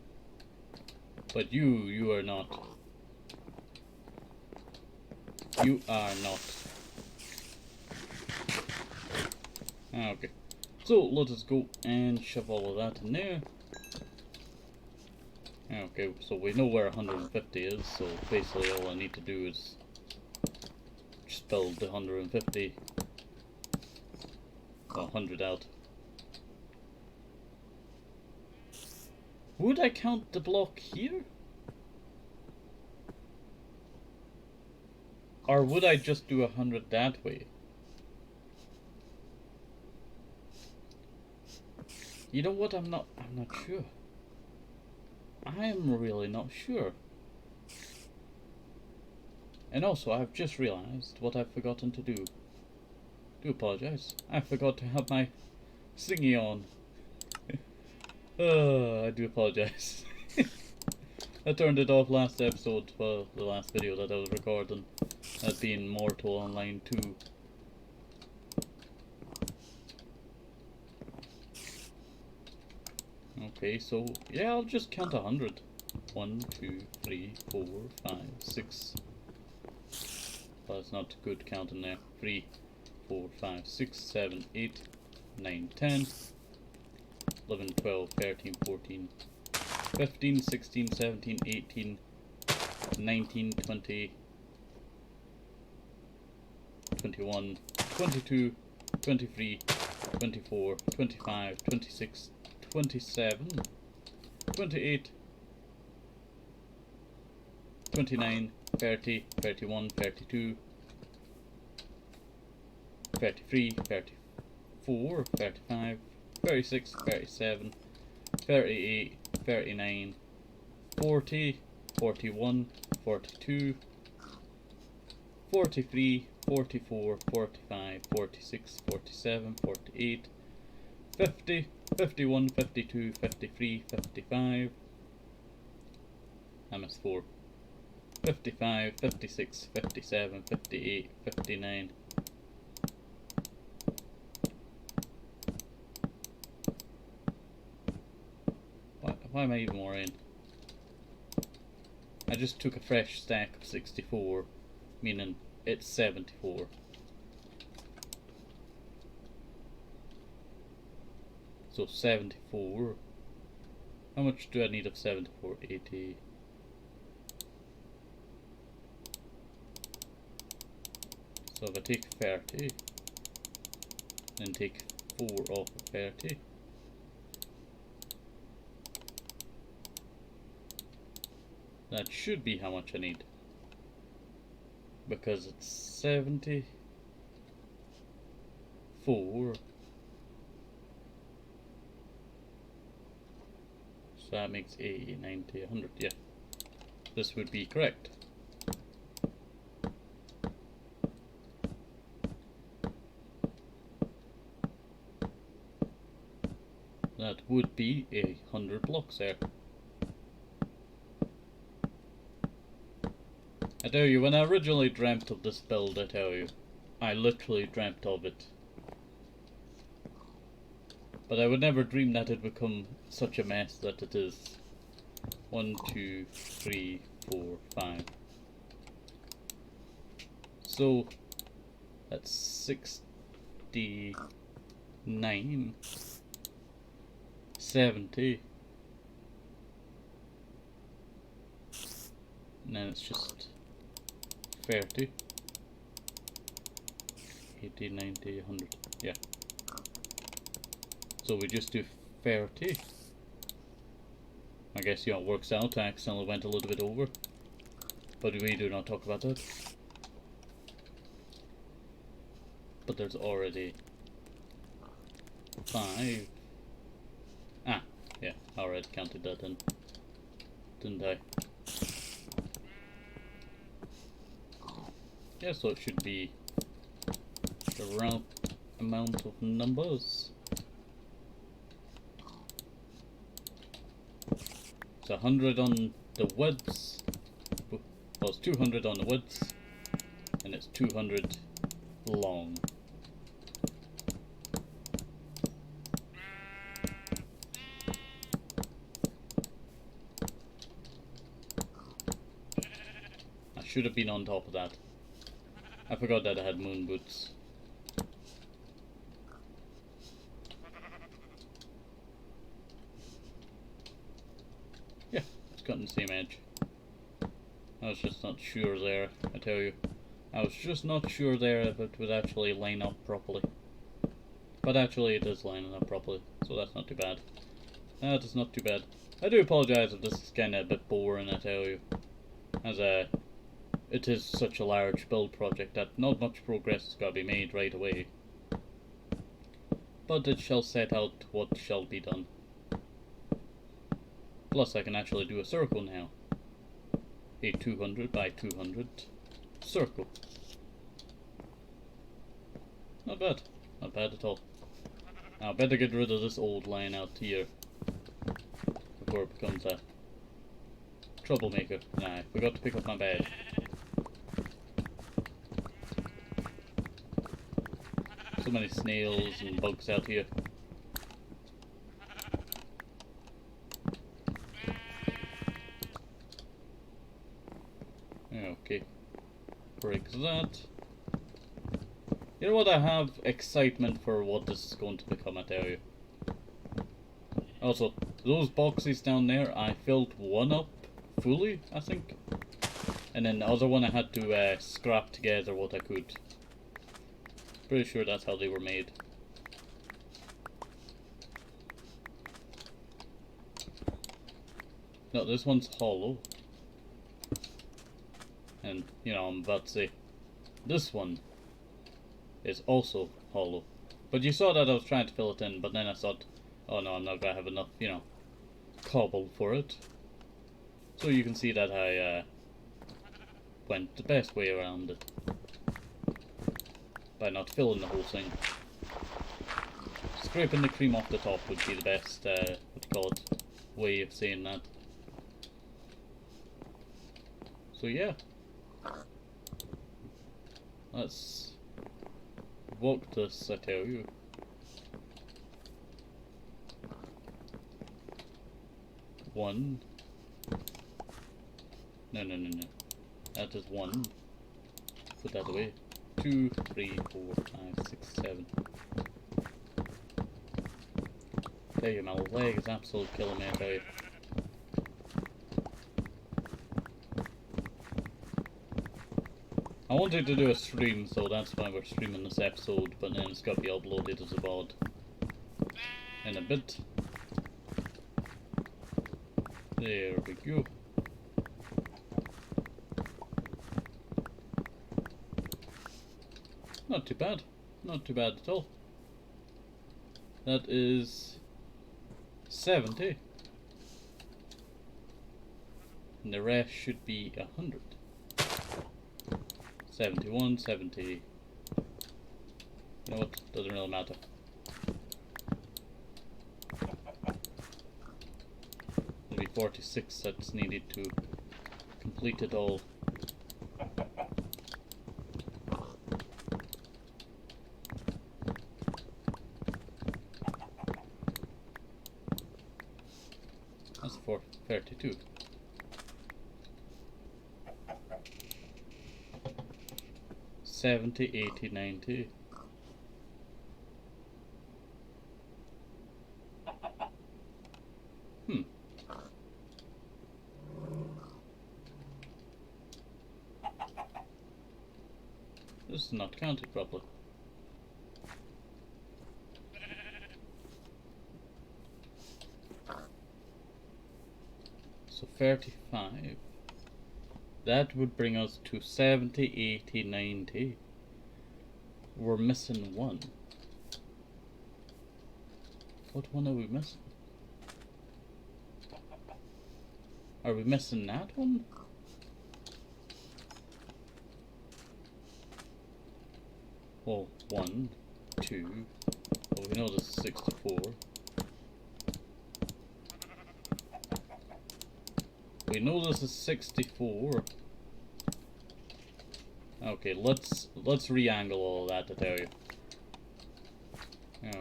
Speaker 1: But you are not. You are not. Okay. So, let us go and shove all of that in there. Okay, so we know where 150 is, so basically all I need to do is just build the 150, or 100 out. Would I count the block here? Or would I just do 100 that way? You know what, I'm not sure. I am really not sure. And also, I've just realised what I've forgotten to do. Do apologise. I forgot to have my thingy on. I do apologise. I turned it off last episode, well, the last video that I was recording. That being Mortal Online 2. Okay, so yeah, I'll just count 100. 1, 2, 3, 4, 5, 6. But it's not good counting there. 3, 4, 5, 6, 7, 8, 9, 10, 11, 12, 13, 14, 15, 16, 17, 18, 19, 20, 21, 22, 23, 24, 25, 26, 27, 28, 29, 30, 31, 32, 33, 34, 35, 36, 37, 38, 39, 40, 41, 42, 43, 44, 45, 46, 47, 48, 50, 51, 52, 53, 55, I missed 4, 55, 56, 57, 58, 59. Why am I even more in? I just took a fresh stack of 64, meaning it's 74. So 74. How much do I need of 74? 80. So if I take 30, then take 4 off of 30. That should be how much I need. Because it's 74. So that makes 80, 90, 100, yeah. This would be correct. That would be 100 blocks there. I tell you, when I originally dreamt of this build, I tell you, I literally dreamt of it. But I would never dream that it would become such a mess that it is. 1, 2, 3, 4, 5. So, that's 69, 70. And then it's just 30, 80, 90, 100. Yeah. So we just do 30. I guess, it works out. I accidentally went a little bit over. But we do not talk about that. But there's already 5. Ah, yeah, I already counted that in. Didn't I? Yeah, so it should be the right amount of numbers. It's 100 on the widths. Well, it's 200 on the widths, and it's 200 long. I should have been on top of that. I forgot that I had moon boots. Yeah, it's cutting the same edge. I was just not sure there, I tell you. I was just not sure there if it would actually line up properly. But actually it is lining up properly, so that's not too bad. That is not too bad. I do apologise if this is kinda a bit boring, I tell you. As it is such a large build project that not much progress has got to be made right away. But it shall set out what shall be done. Plus I can actually do a circle now. A 200 by 200 circle. Not bad. Not bad at all. Now I better get rid of this old line out here before it becomes a troublemaker. Nah, I forgot to pick up my bag. So many snails and bugs out here. Okay. Break that. You know what, I have excitement for what this is going to become, I tell you. Also, those boxes down there, I filled one up fully, I think. And then the other one I had to scrap together what I could. Pretty sure that's how they were made. No, this one's hollow. And, I'm about to say, this one is also hollow. But you saw that I was trying to fill it in, but then I thought, oh no, I'm not gonna have enough, cobble for it. So you can see that I went the best way around it. By not filling the whole thing. Scraping the cream off the top would be the best, way of saying that. So yeah. Let's walk this, I tell you. One. No. That is one. Put that away. 2, 3, 4, 5, 6, 7. Tell you, my leg is absolutely killing me, I tell you. I wanted to do a stream, so that's why we're streaming this episode, but then it's got to be uploaded as a VOD in a bit. There we go. Not too bad. Not too bad at all. That is 70. And the rest should be 100. 71, 70. You know what? Doesn't really matter. Maybe 46 that's needed to complete it all. 32. $70, $80, $90. This is not counted properly. So 35. That would bring us to 70, 80, 90. We're missing one. What one are we missing? Are we missing that one? Well, 1, 2. Well, we know this is 64. We know this is 64. Okay, let's re-angle all of that to tell you.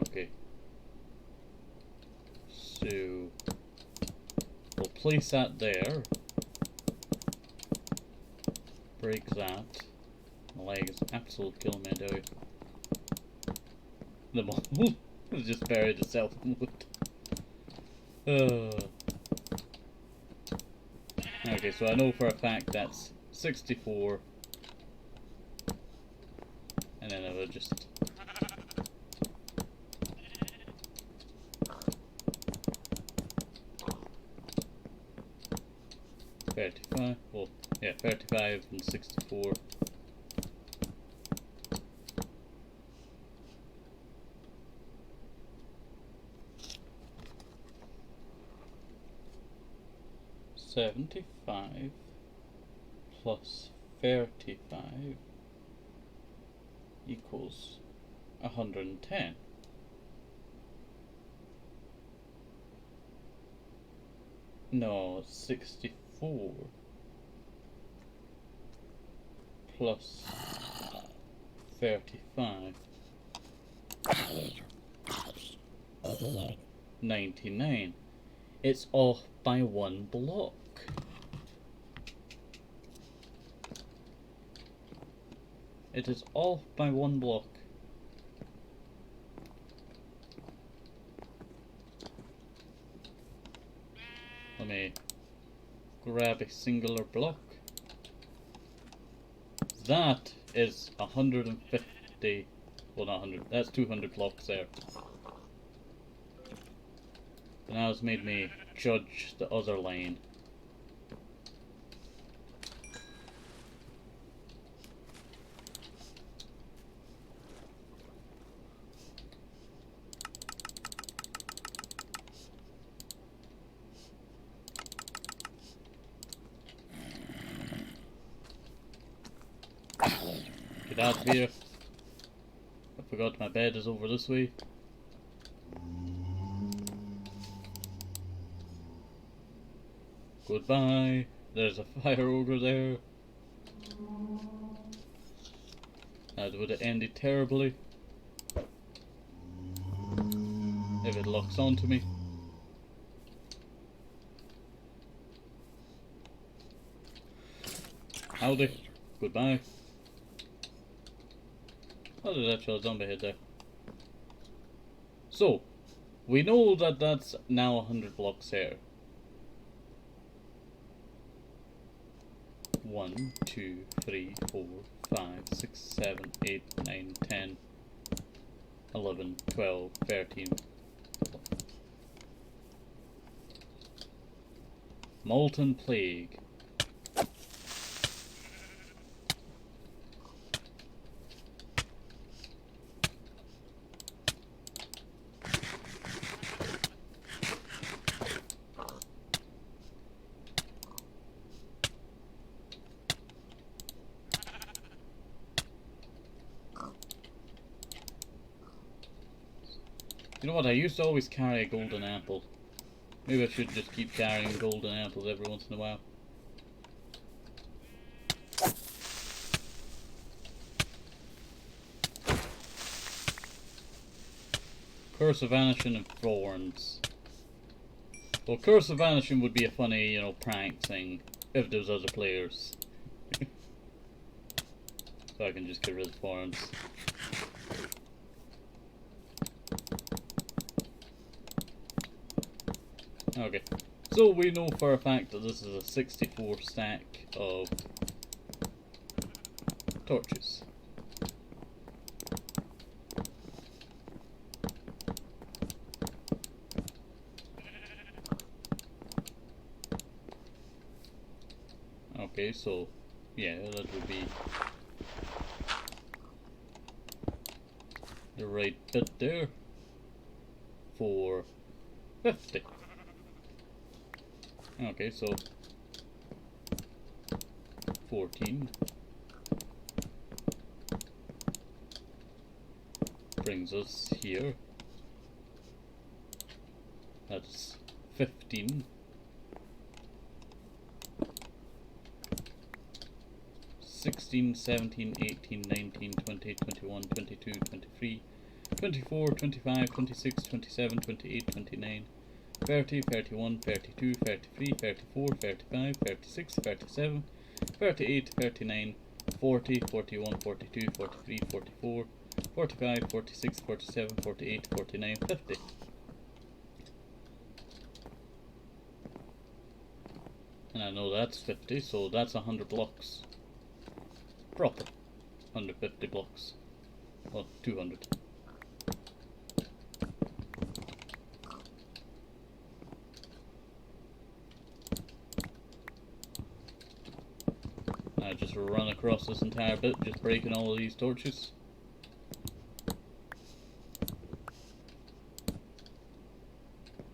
Speaker 1: Okay. So we'll place that there. Break that. My leg is absolutely killing me, I tell you. The mole has just buried itself in wood. Okay, so I know for a fact that's 64. And then I will just... $35, well, yeah, 35 and 64. $75 plus 35 equals 110. No, 64 plus 35. 99. It's off by one block. It is off by one block. Let me grab a singular block. That is 150. Well, not 100. That's 200 blocks there. And now it's made me judge the other lane. Get out of here. I forgot my bed is over this way. Goodbye. There's a fire ogre there. That would have ended terribly if it locks onto me. Howdy. Goodbye. Oh, there's actually a zombie head there. So, we know that that's now 100 blocks here. 1, 2, 3, 4, 5, 6, 7, 8, 9, 10, 11, 12, 13. Molten Plague. You know what, I used to always carry a golden apple. Maybe I should just keep carrying golden apples every once in a while. Curse of Vanishing and Thorns. Well, Curse of Vanishing would be a funny, you know, prank thing if there was other players. So I can just get rid of forums. Okay, so we know for a fact that this is a 64 stack of torches. Okay, so yeah, that would be the right bit there for 50. Okay, so 14 brings us here. That's 15. 16, 17, 18, 19, 20, 21, 22, 23, 24, 25, 26, 27, 28, 29, 30, 31, 32, 33, 34, 35, 36, 37, 38, 39, 40, 41, 42, 43, 44, 45, 46, 47, 48, 49, 50. And I know that's 50, so that's 100 blocks. Proper 150 blocks. Well, 200. I just run across this entire bit, just breaking all of these torches.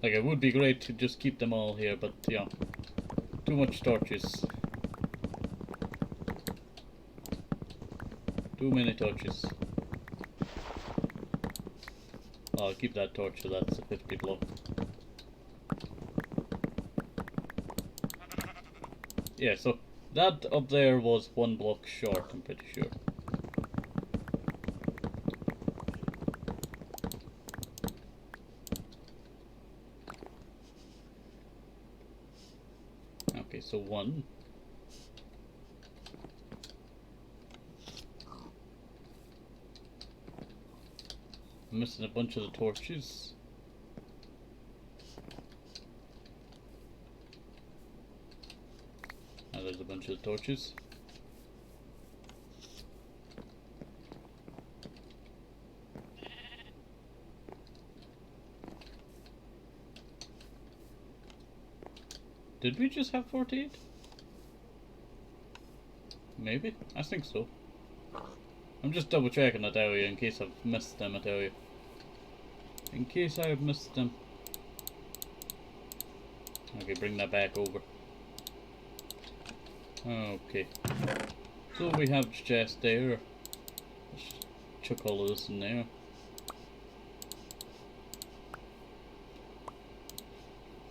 Speaker 1: Like, it would be great to just keep them all here, but, you know, too much torches. Too many torches. I'll keep that torch, so that's a 50 block. Yeah, so that up there was 1 block short, I'm pretty sure. Okay, so 1. I'm missing a bunch of the torches. Now there's a bunch of the torches. Did we just have 48? Maybe? I think so. I'm just double checking, I tell you, in case I've missed them, I tell you. In case I have missed them. Okay, bring that back over. Okay. So we have the chest there. Let's chuck all of this in there.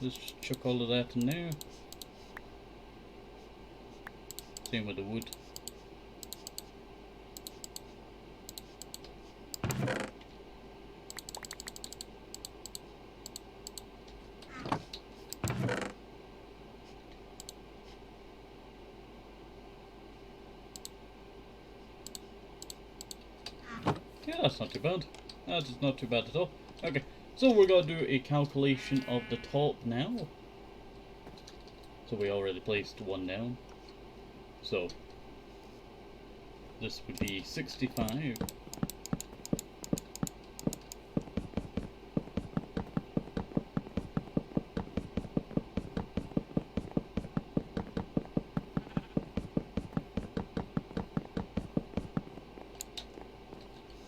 Speaker 1: Let's just chuck all of that in there. Same with the wood. Yeah, that's not too bad. That is not too bad at all. Okay, so we're going to do a calculation of the top now. So we already placed 1 down. So this would be 65.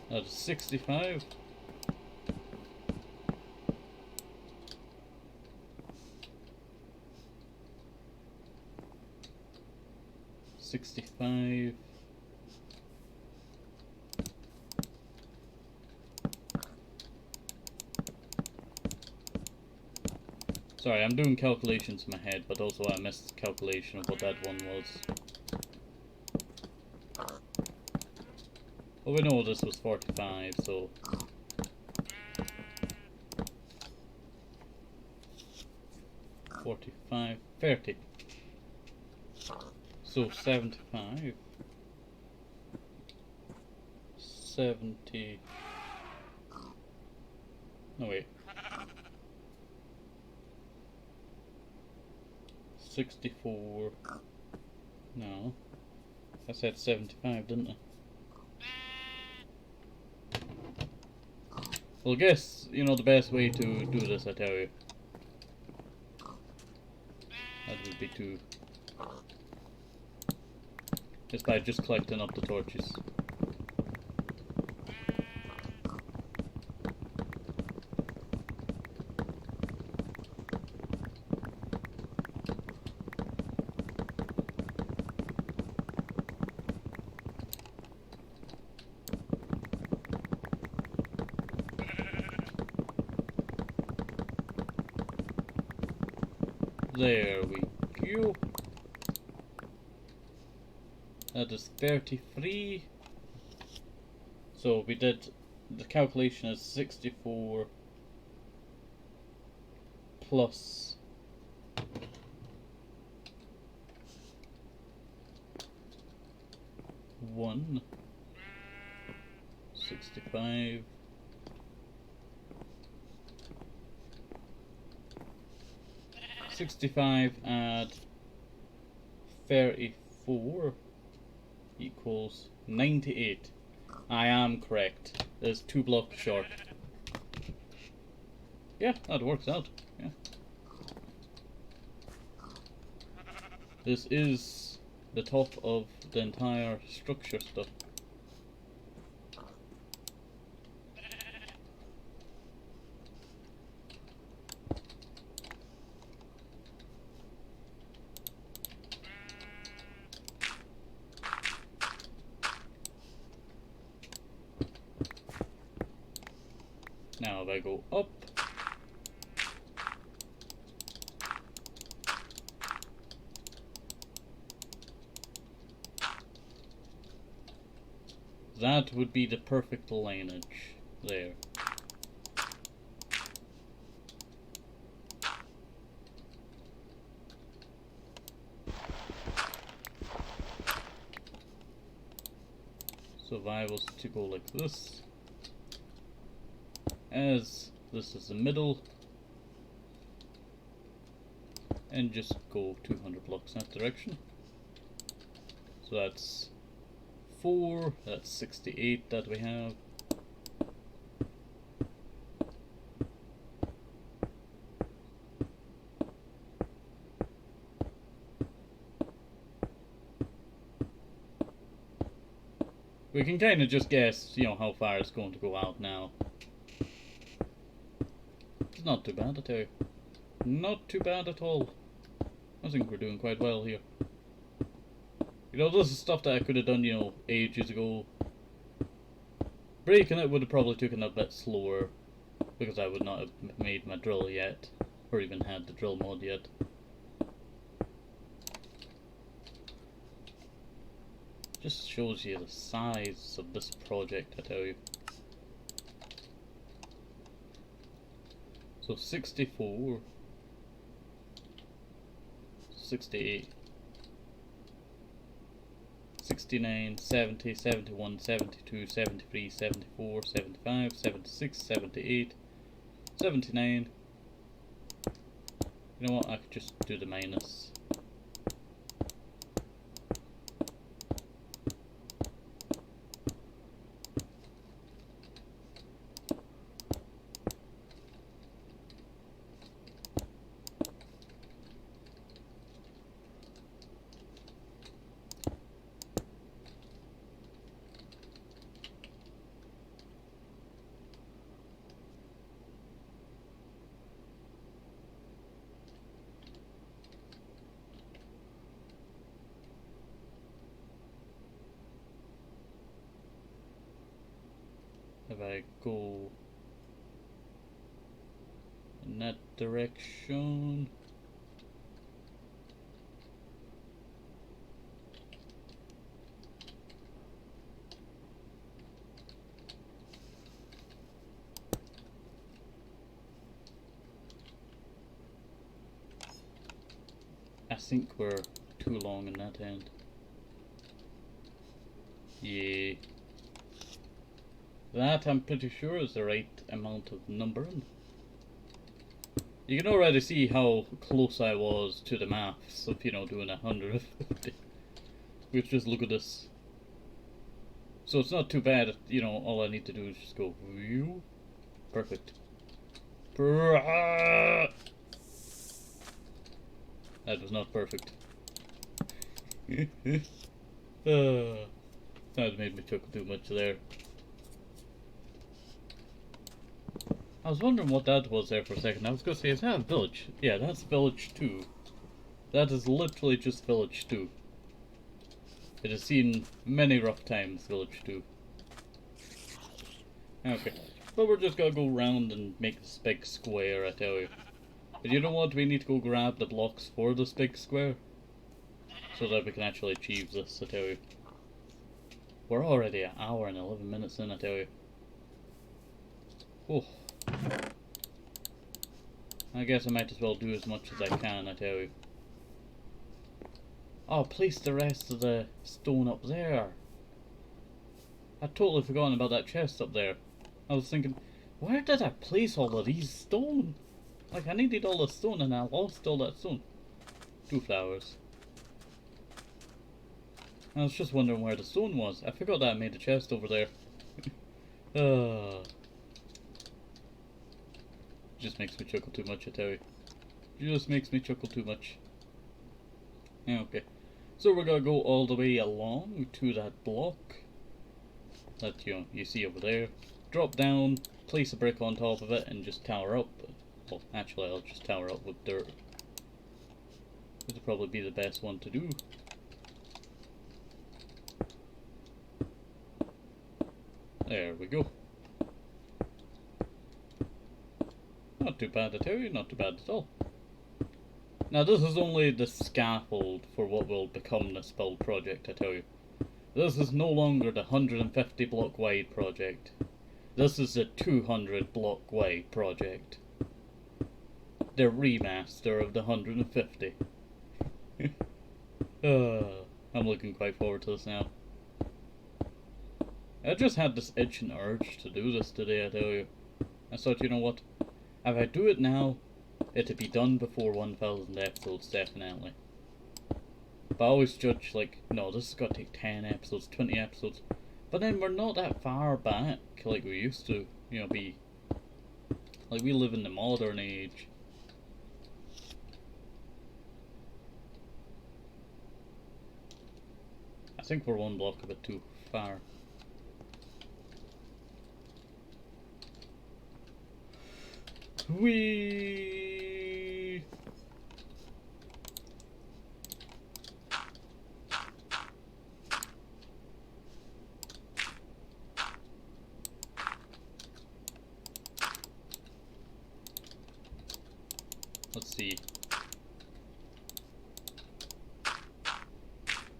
Speaker 1: That's 65. Sorry, I'm doing calculations in my head, but also I missed the calculation of what that one was. Well, we know this was 45, so... 45, 30. So 75, 70. No, wait. 64. No. I said 75, didn't I? Well, I guess, you know, the best way to do this, I tell you. That would be to... is by just collecting up the torches. There we go. That is 33. So we did, the calculation is 64 plus 1, 65. Add 34 equals 98. I am correct. There's 2 blocks short. Yeah, that works out. Yeah. This is the top of the entire structure stuff. Now if I go up, that would be the perfect lineage there. So if I was to go like this, as this is the middle, and just go 200 blocks that direction. So that's 4, that's 68 that we have. We can kind of just guess, you know, how far it's going to go out now. It's not too bad, I tell you. Not too bad at all. I think we're doing quite well here. You know, this is stuff that I could have done, you know, ages ago. Breaking it would have probably taken a bit slower, because I would not have made my drill yet, or even had the drill mod yet. Just shows you the size of this project, I tell you. So 64, 68, 69, 70, 71, 72, 73, 74, 75, 76, 78, 79. You know what, I could just do the minus. If I go in that direction, think we're too long in that end. Yeah. That, I'm pretty sure, is the right amount of numbering. You can already see how close I was to the maths of, you know, doing 150. Which, just look at this. So it's not too bad, you know, all I need to do is just go, whew. Perfect. That was not perfect. That made me chuckle too much there. I was wondering what that was there for a second. I was going to say, is that a village? Yeah, that's village 2. That is literally just village 2. It has seen many rough times, village 2. Okay, but we're just going to go round and make this big square, I tell you. But you know what? We need to go grab the blocks for this big square. So that we can actually achieve this, I tell you. We're already an hour and 11 minutes in, I tell you. Oh. I guess I might as well do as much as I can, I tell you. Oh, place the rest of the stone up there. I'd totally forgotten about that chest up there. I was thinking, where did I place all of these stone? Like, I needed all the stone and I lost all that stone. 2 flowers. I was just wondering where the stone was. I forgot that I made a chest over there. Just makes me chuckle too much, I tell you. Just makes me chuckle too much. Okay. So we're gonna go all the way along to that block that you see over there. Drop down, place a brick on top of it, and just tower up. Well, actually, I'll just tower up with dirt. This would probably be the best one to do. There we go. Not too bad, I tell you, not too bad at all. Now this is only the scaffold for what will become this build project, I tell you. This is no longer the 150 block wide project. This is the 200 block wide project. The remaster of the 150. I'm looking quite forward to this now. I just had this itching urge to do this today, I tell you. I thought, you know what? If I do it now, it'll be done before 1,000 episodes, definitely. But I always judge, like, no, this has got to take 10 episodes, 20 episodes. But then we're not that far back like we used to, you know, be. Like, we live in the modern age. I think we're one block a bit too far. Whee! Let's see.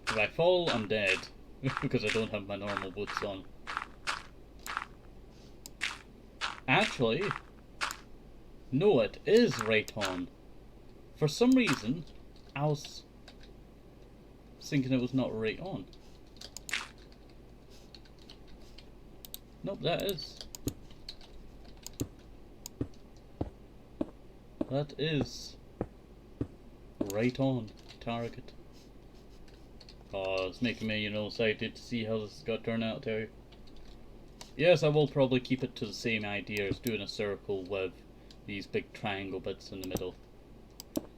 Speaker 1: If I fall, I'm dead. Because I don't have my normal boots on. Actually, no, it is right on. For some reason, I was thinking it was not right on. Nope, that is. That is right on target. Oh, it's making me, you know, excited to see how this is going to turn out, I tell you. Yes, I will probably keep it to the same idea as doing a circle with these big triangle bits in the middle.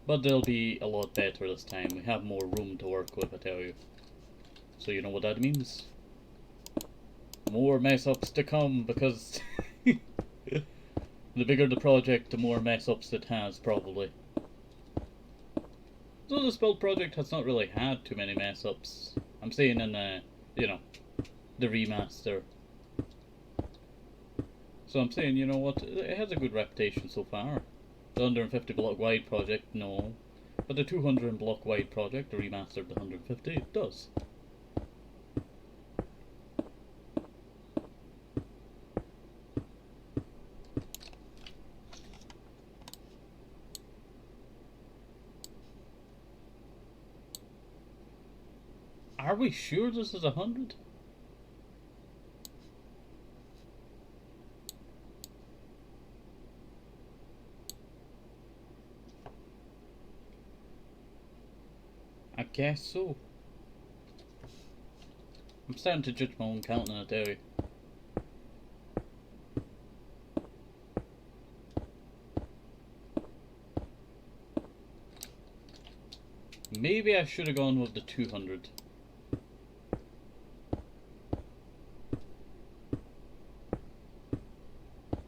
Speaker 1: But they'll be a lot better this time. We have more room to work with, I tell you. So you know what that means? More mess-ups to come, because the bigger the project, the more mess-ups it has, probably. So this build project has not really had too many mess-ups. I'm saying in you know, the remaster. So I'm saying, you know what, it has a good reputation so far. The 150 block wide project, no. But the 200 block wide project, the remaster of the 150, it does. we sure this is 100? I guess so. I'm starting to judge my own counting, I tell you. Maybe I should have gone with the 200.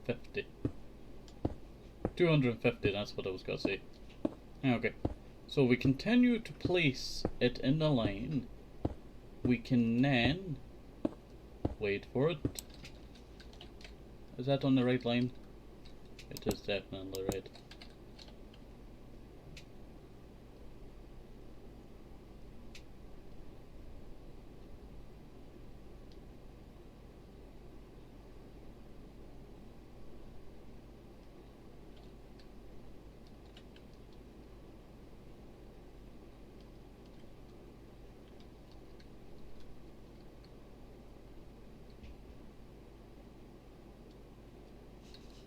Speaker 1: $50. 250, that's what I was gonna say. Okay. So we continue to place it in the line. We can then wait for it. Is that on the right line? It is definitely right.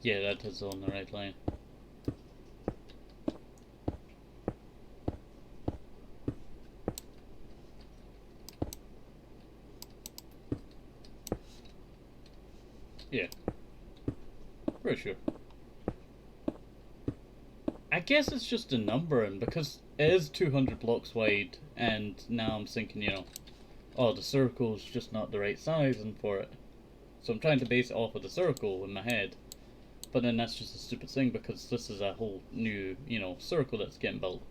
Speaker 1: Yeah, that is on the right line. Yeah. For sure. I guess it's just a numbering because it is 200 blocks wide, and now I'm thinking, you know, oh, the circle's just not the right sizing for it. So I'm trying to base it off of the circle in my head. But then that's just a stupid thing because this is a whole new, you know, circle that's getting built.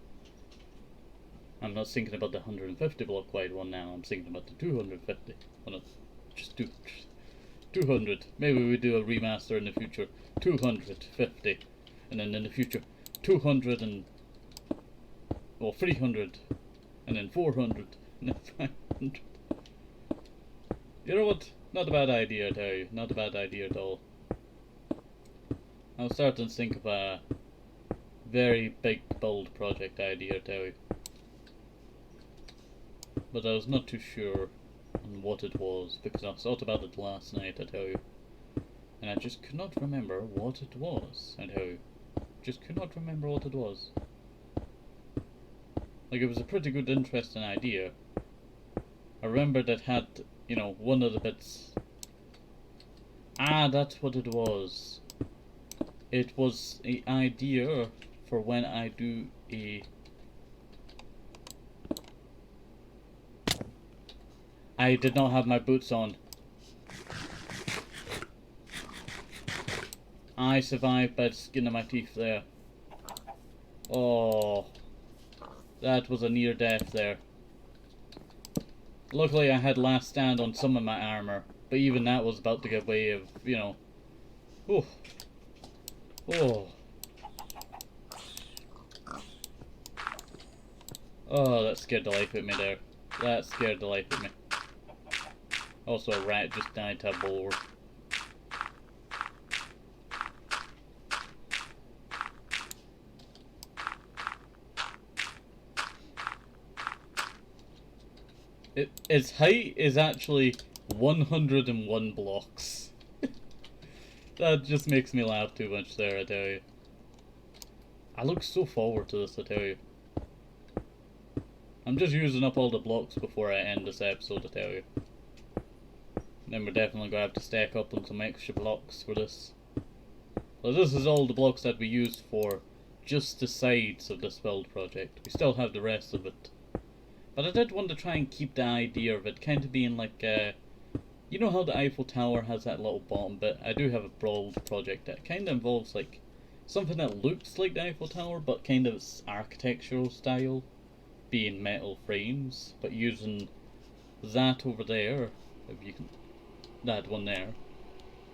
Speaker 1: I'm not thinking about the 150 block wide one now, I'm thinking about the 250. Well, no, just 200. Maybe we do a remaster in the future. 250. And then in the future, 200 and... well, 300. And then 400. And then 500. You know what? Not a bad idea, I tell you. Not a bad idea at all. I was starting to think of a very big, bold project idea, I tell you. But I was not too sure on what it was, because I thought about it last night, I tell you. And I just could not remember what it was, I tell you. Just could not remember what it was. Like, it was a pretty good, interesting idea. I remembered it had, you know, one of the bits... Ah, that's what it was. It was an idea for when I do a... I did not have my boots on. I survived by the skin of my teeth there. Oh, that was a near death there. Luckily I had last stand on some of my armor, but even that was about to get way of, you know... Ooh. Oh. Oh, that scared the life out of me there. That scared the life out of me. Also, a rat just died to a boar. Its height is actually 101 blocks. That just makes me laugh too much there, I tell you. I look so forward to this, I tell you. I'm just using up all the blocks before I end this episode, I tell you. Then we're definitely going to have to stack up on some extra blocks for this. Well, this is all the blocks that we used for just the sides of this build project. We still have the rest of it. But I did want to try and keep the idea of it kind of being like, you know how the Eiffel Tower has that little bottom bit? I do have a build project that kind of involves like something that looks like the Eiffel Tower, but kind of its architectural style being metal frames, but using that over there, if you can, that one there,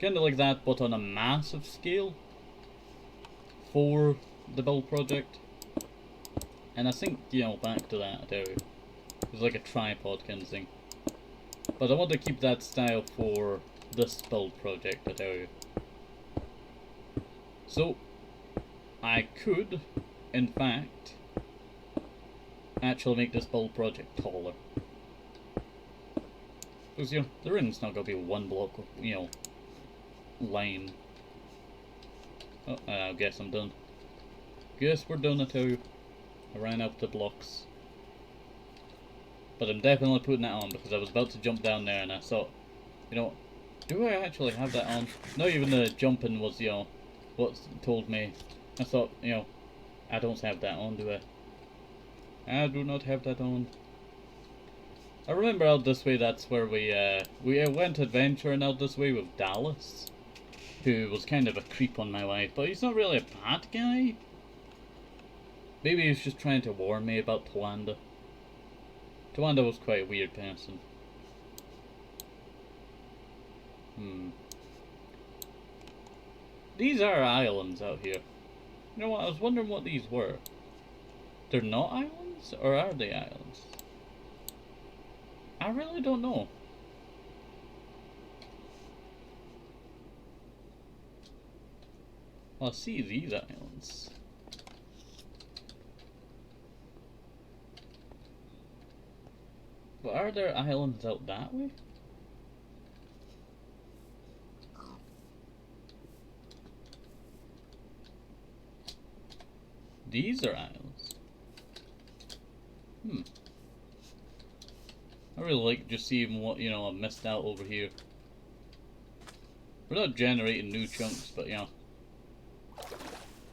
Speaker 1: kind of like that, but on a massive scale for the build project. And I think, you know, back to that, I tell you, it's like a tripod kind of thing. But I want to keep that style for this build project, I tell you. So, I could, in fact, actually make this build project taller. Because, you know, the ring's not going to be one block, you know, line. Oh, I guess I'm done. Guess we're done, I tell you. I ran out the blocks. But I'm definitely putting that on because I was about to jump down there and I thought, you know, do I actually have that on? Not even the jumping was, you know, what told me. I thought, you know, I don't have that on, do I? I do not have that on. I remember out this way, that's where we went adventuring out this way with Dallas, who was kind of a creep on my life, but he's not really a bad guy. Maybe he was just trying to warn me about Tawanda. Tawanda was quite a weird person. These are islands out here. You know what, I was wondering what these were. They're not islands, or are they islands? I really don't know. Well, I see these islands. But are there islands out that way? These are islands. I really like just seeing what, you know, I missed out over here. We're not generating new chunks, but, you know,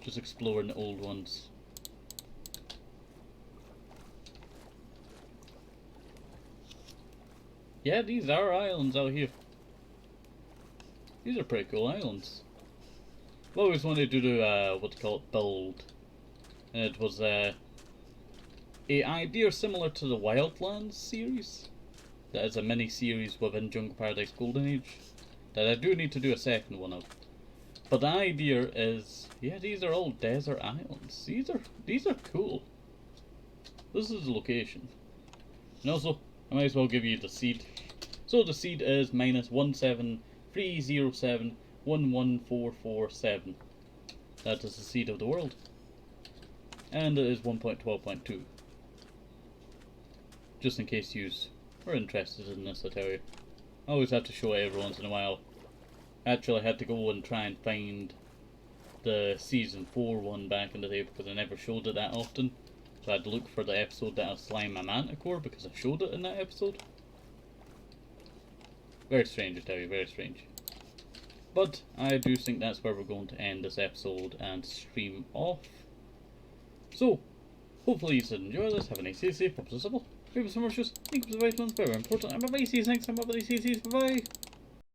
Speaker 1: just exploring the old ones. Yeah, these are islands out here. These are pretty cool islands. I've always wanted to do what they call it, build. And it was an idea similar to the Wildlands series. That is a mini series within Jungle Paradise Golden Age. That I do need to do a second one of. But the idea is, yeah, these are all desert islands. These are cool. This is the location. And also, I might as well give you the seed. So the seed is -17307114447. That is the seed of the world. And it is 1.12.2. Just in case you are interested in this, I tell you. I always have to show it every once in a while. Actually, I had to go and try and find the season 4 one back in the day because I never showed it that often. So I had to look for the episode that I slime my manticore because I showed it in that episode. Very strange, I tell you, very strange. But I do think that's where we're going to end this episode and stream off. So, hopefully you did enjoy this. Have a nice day, safe, hope so simple. Maybe some more just think of the right ones, very important. And bye bye, see you next time. Bye bye, see you, bye bye.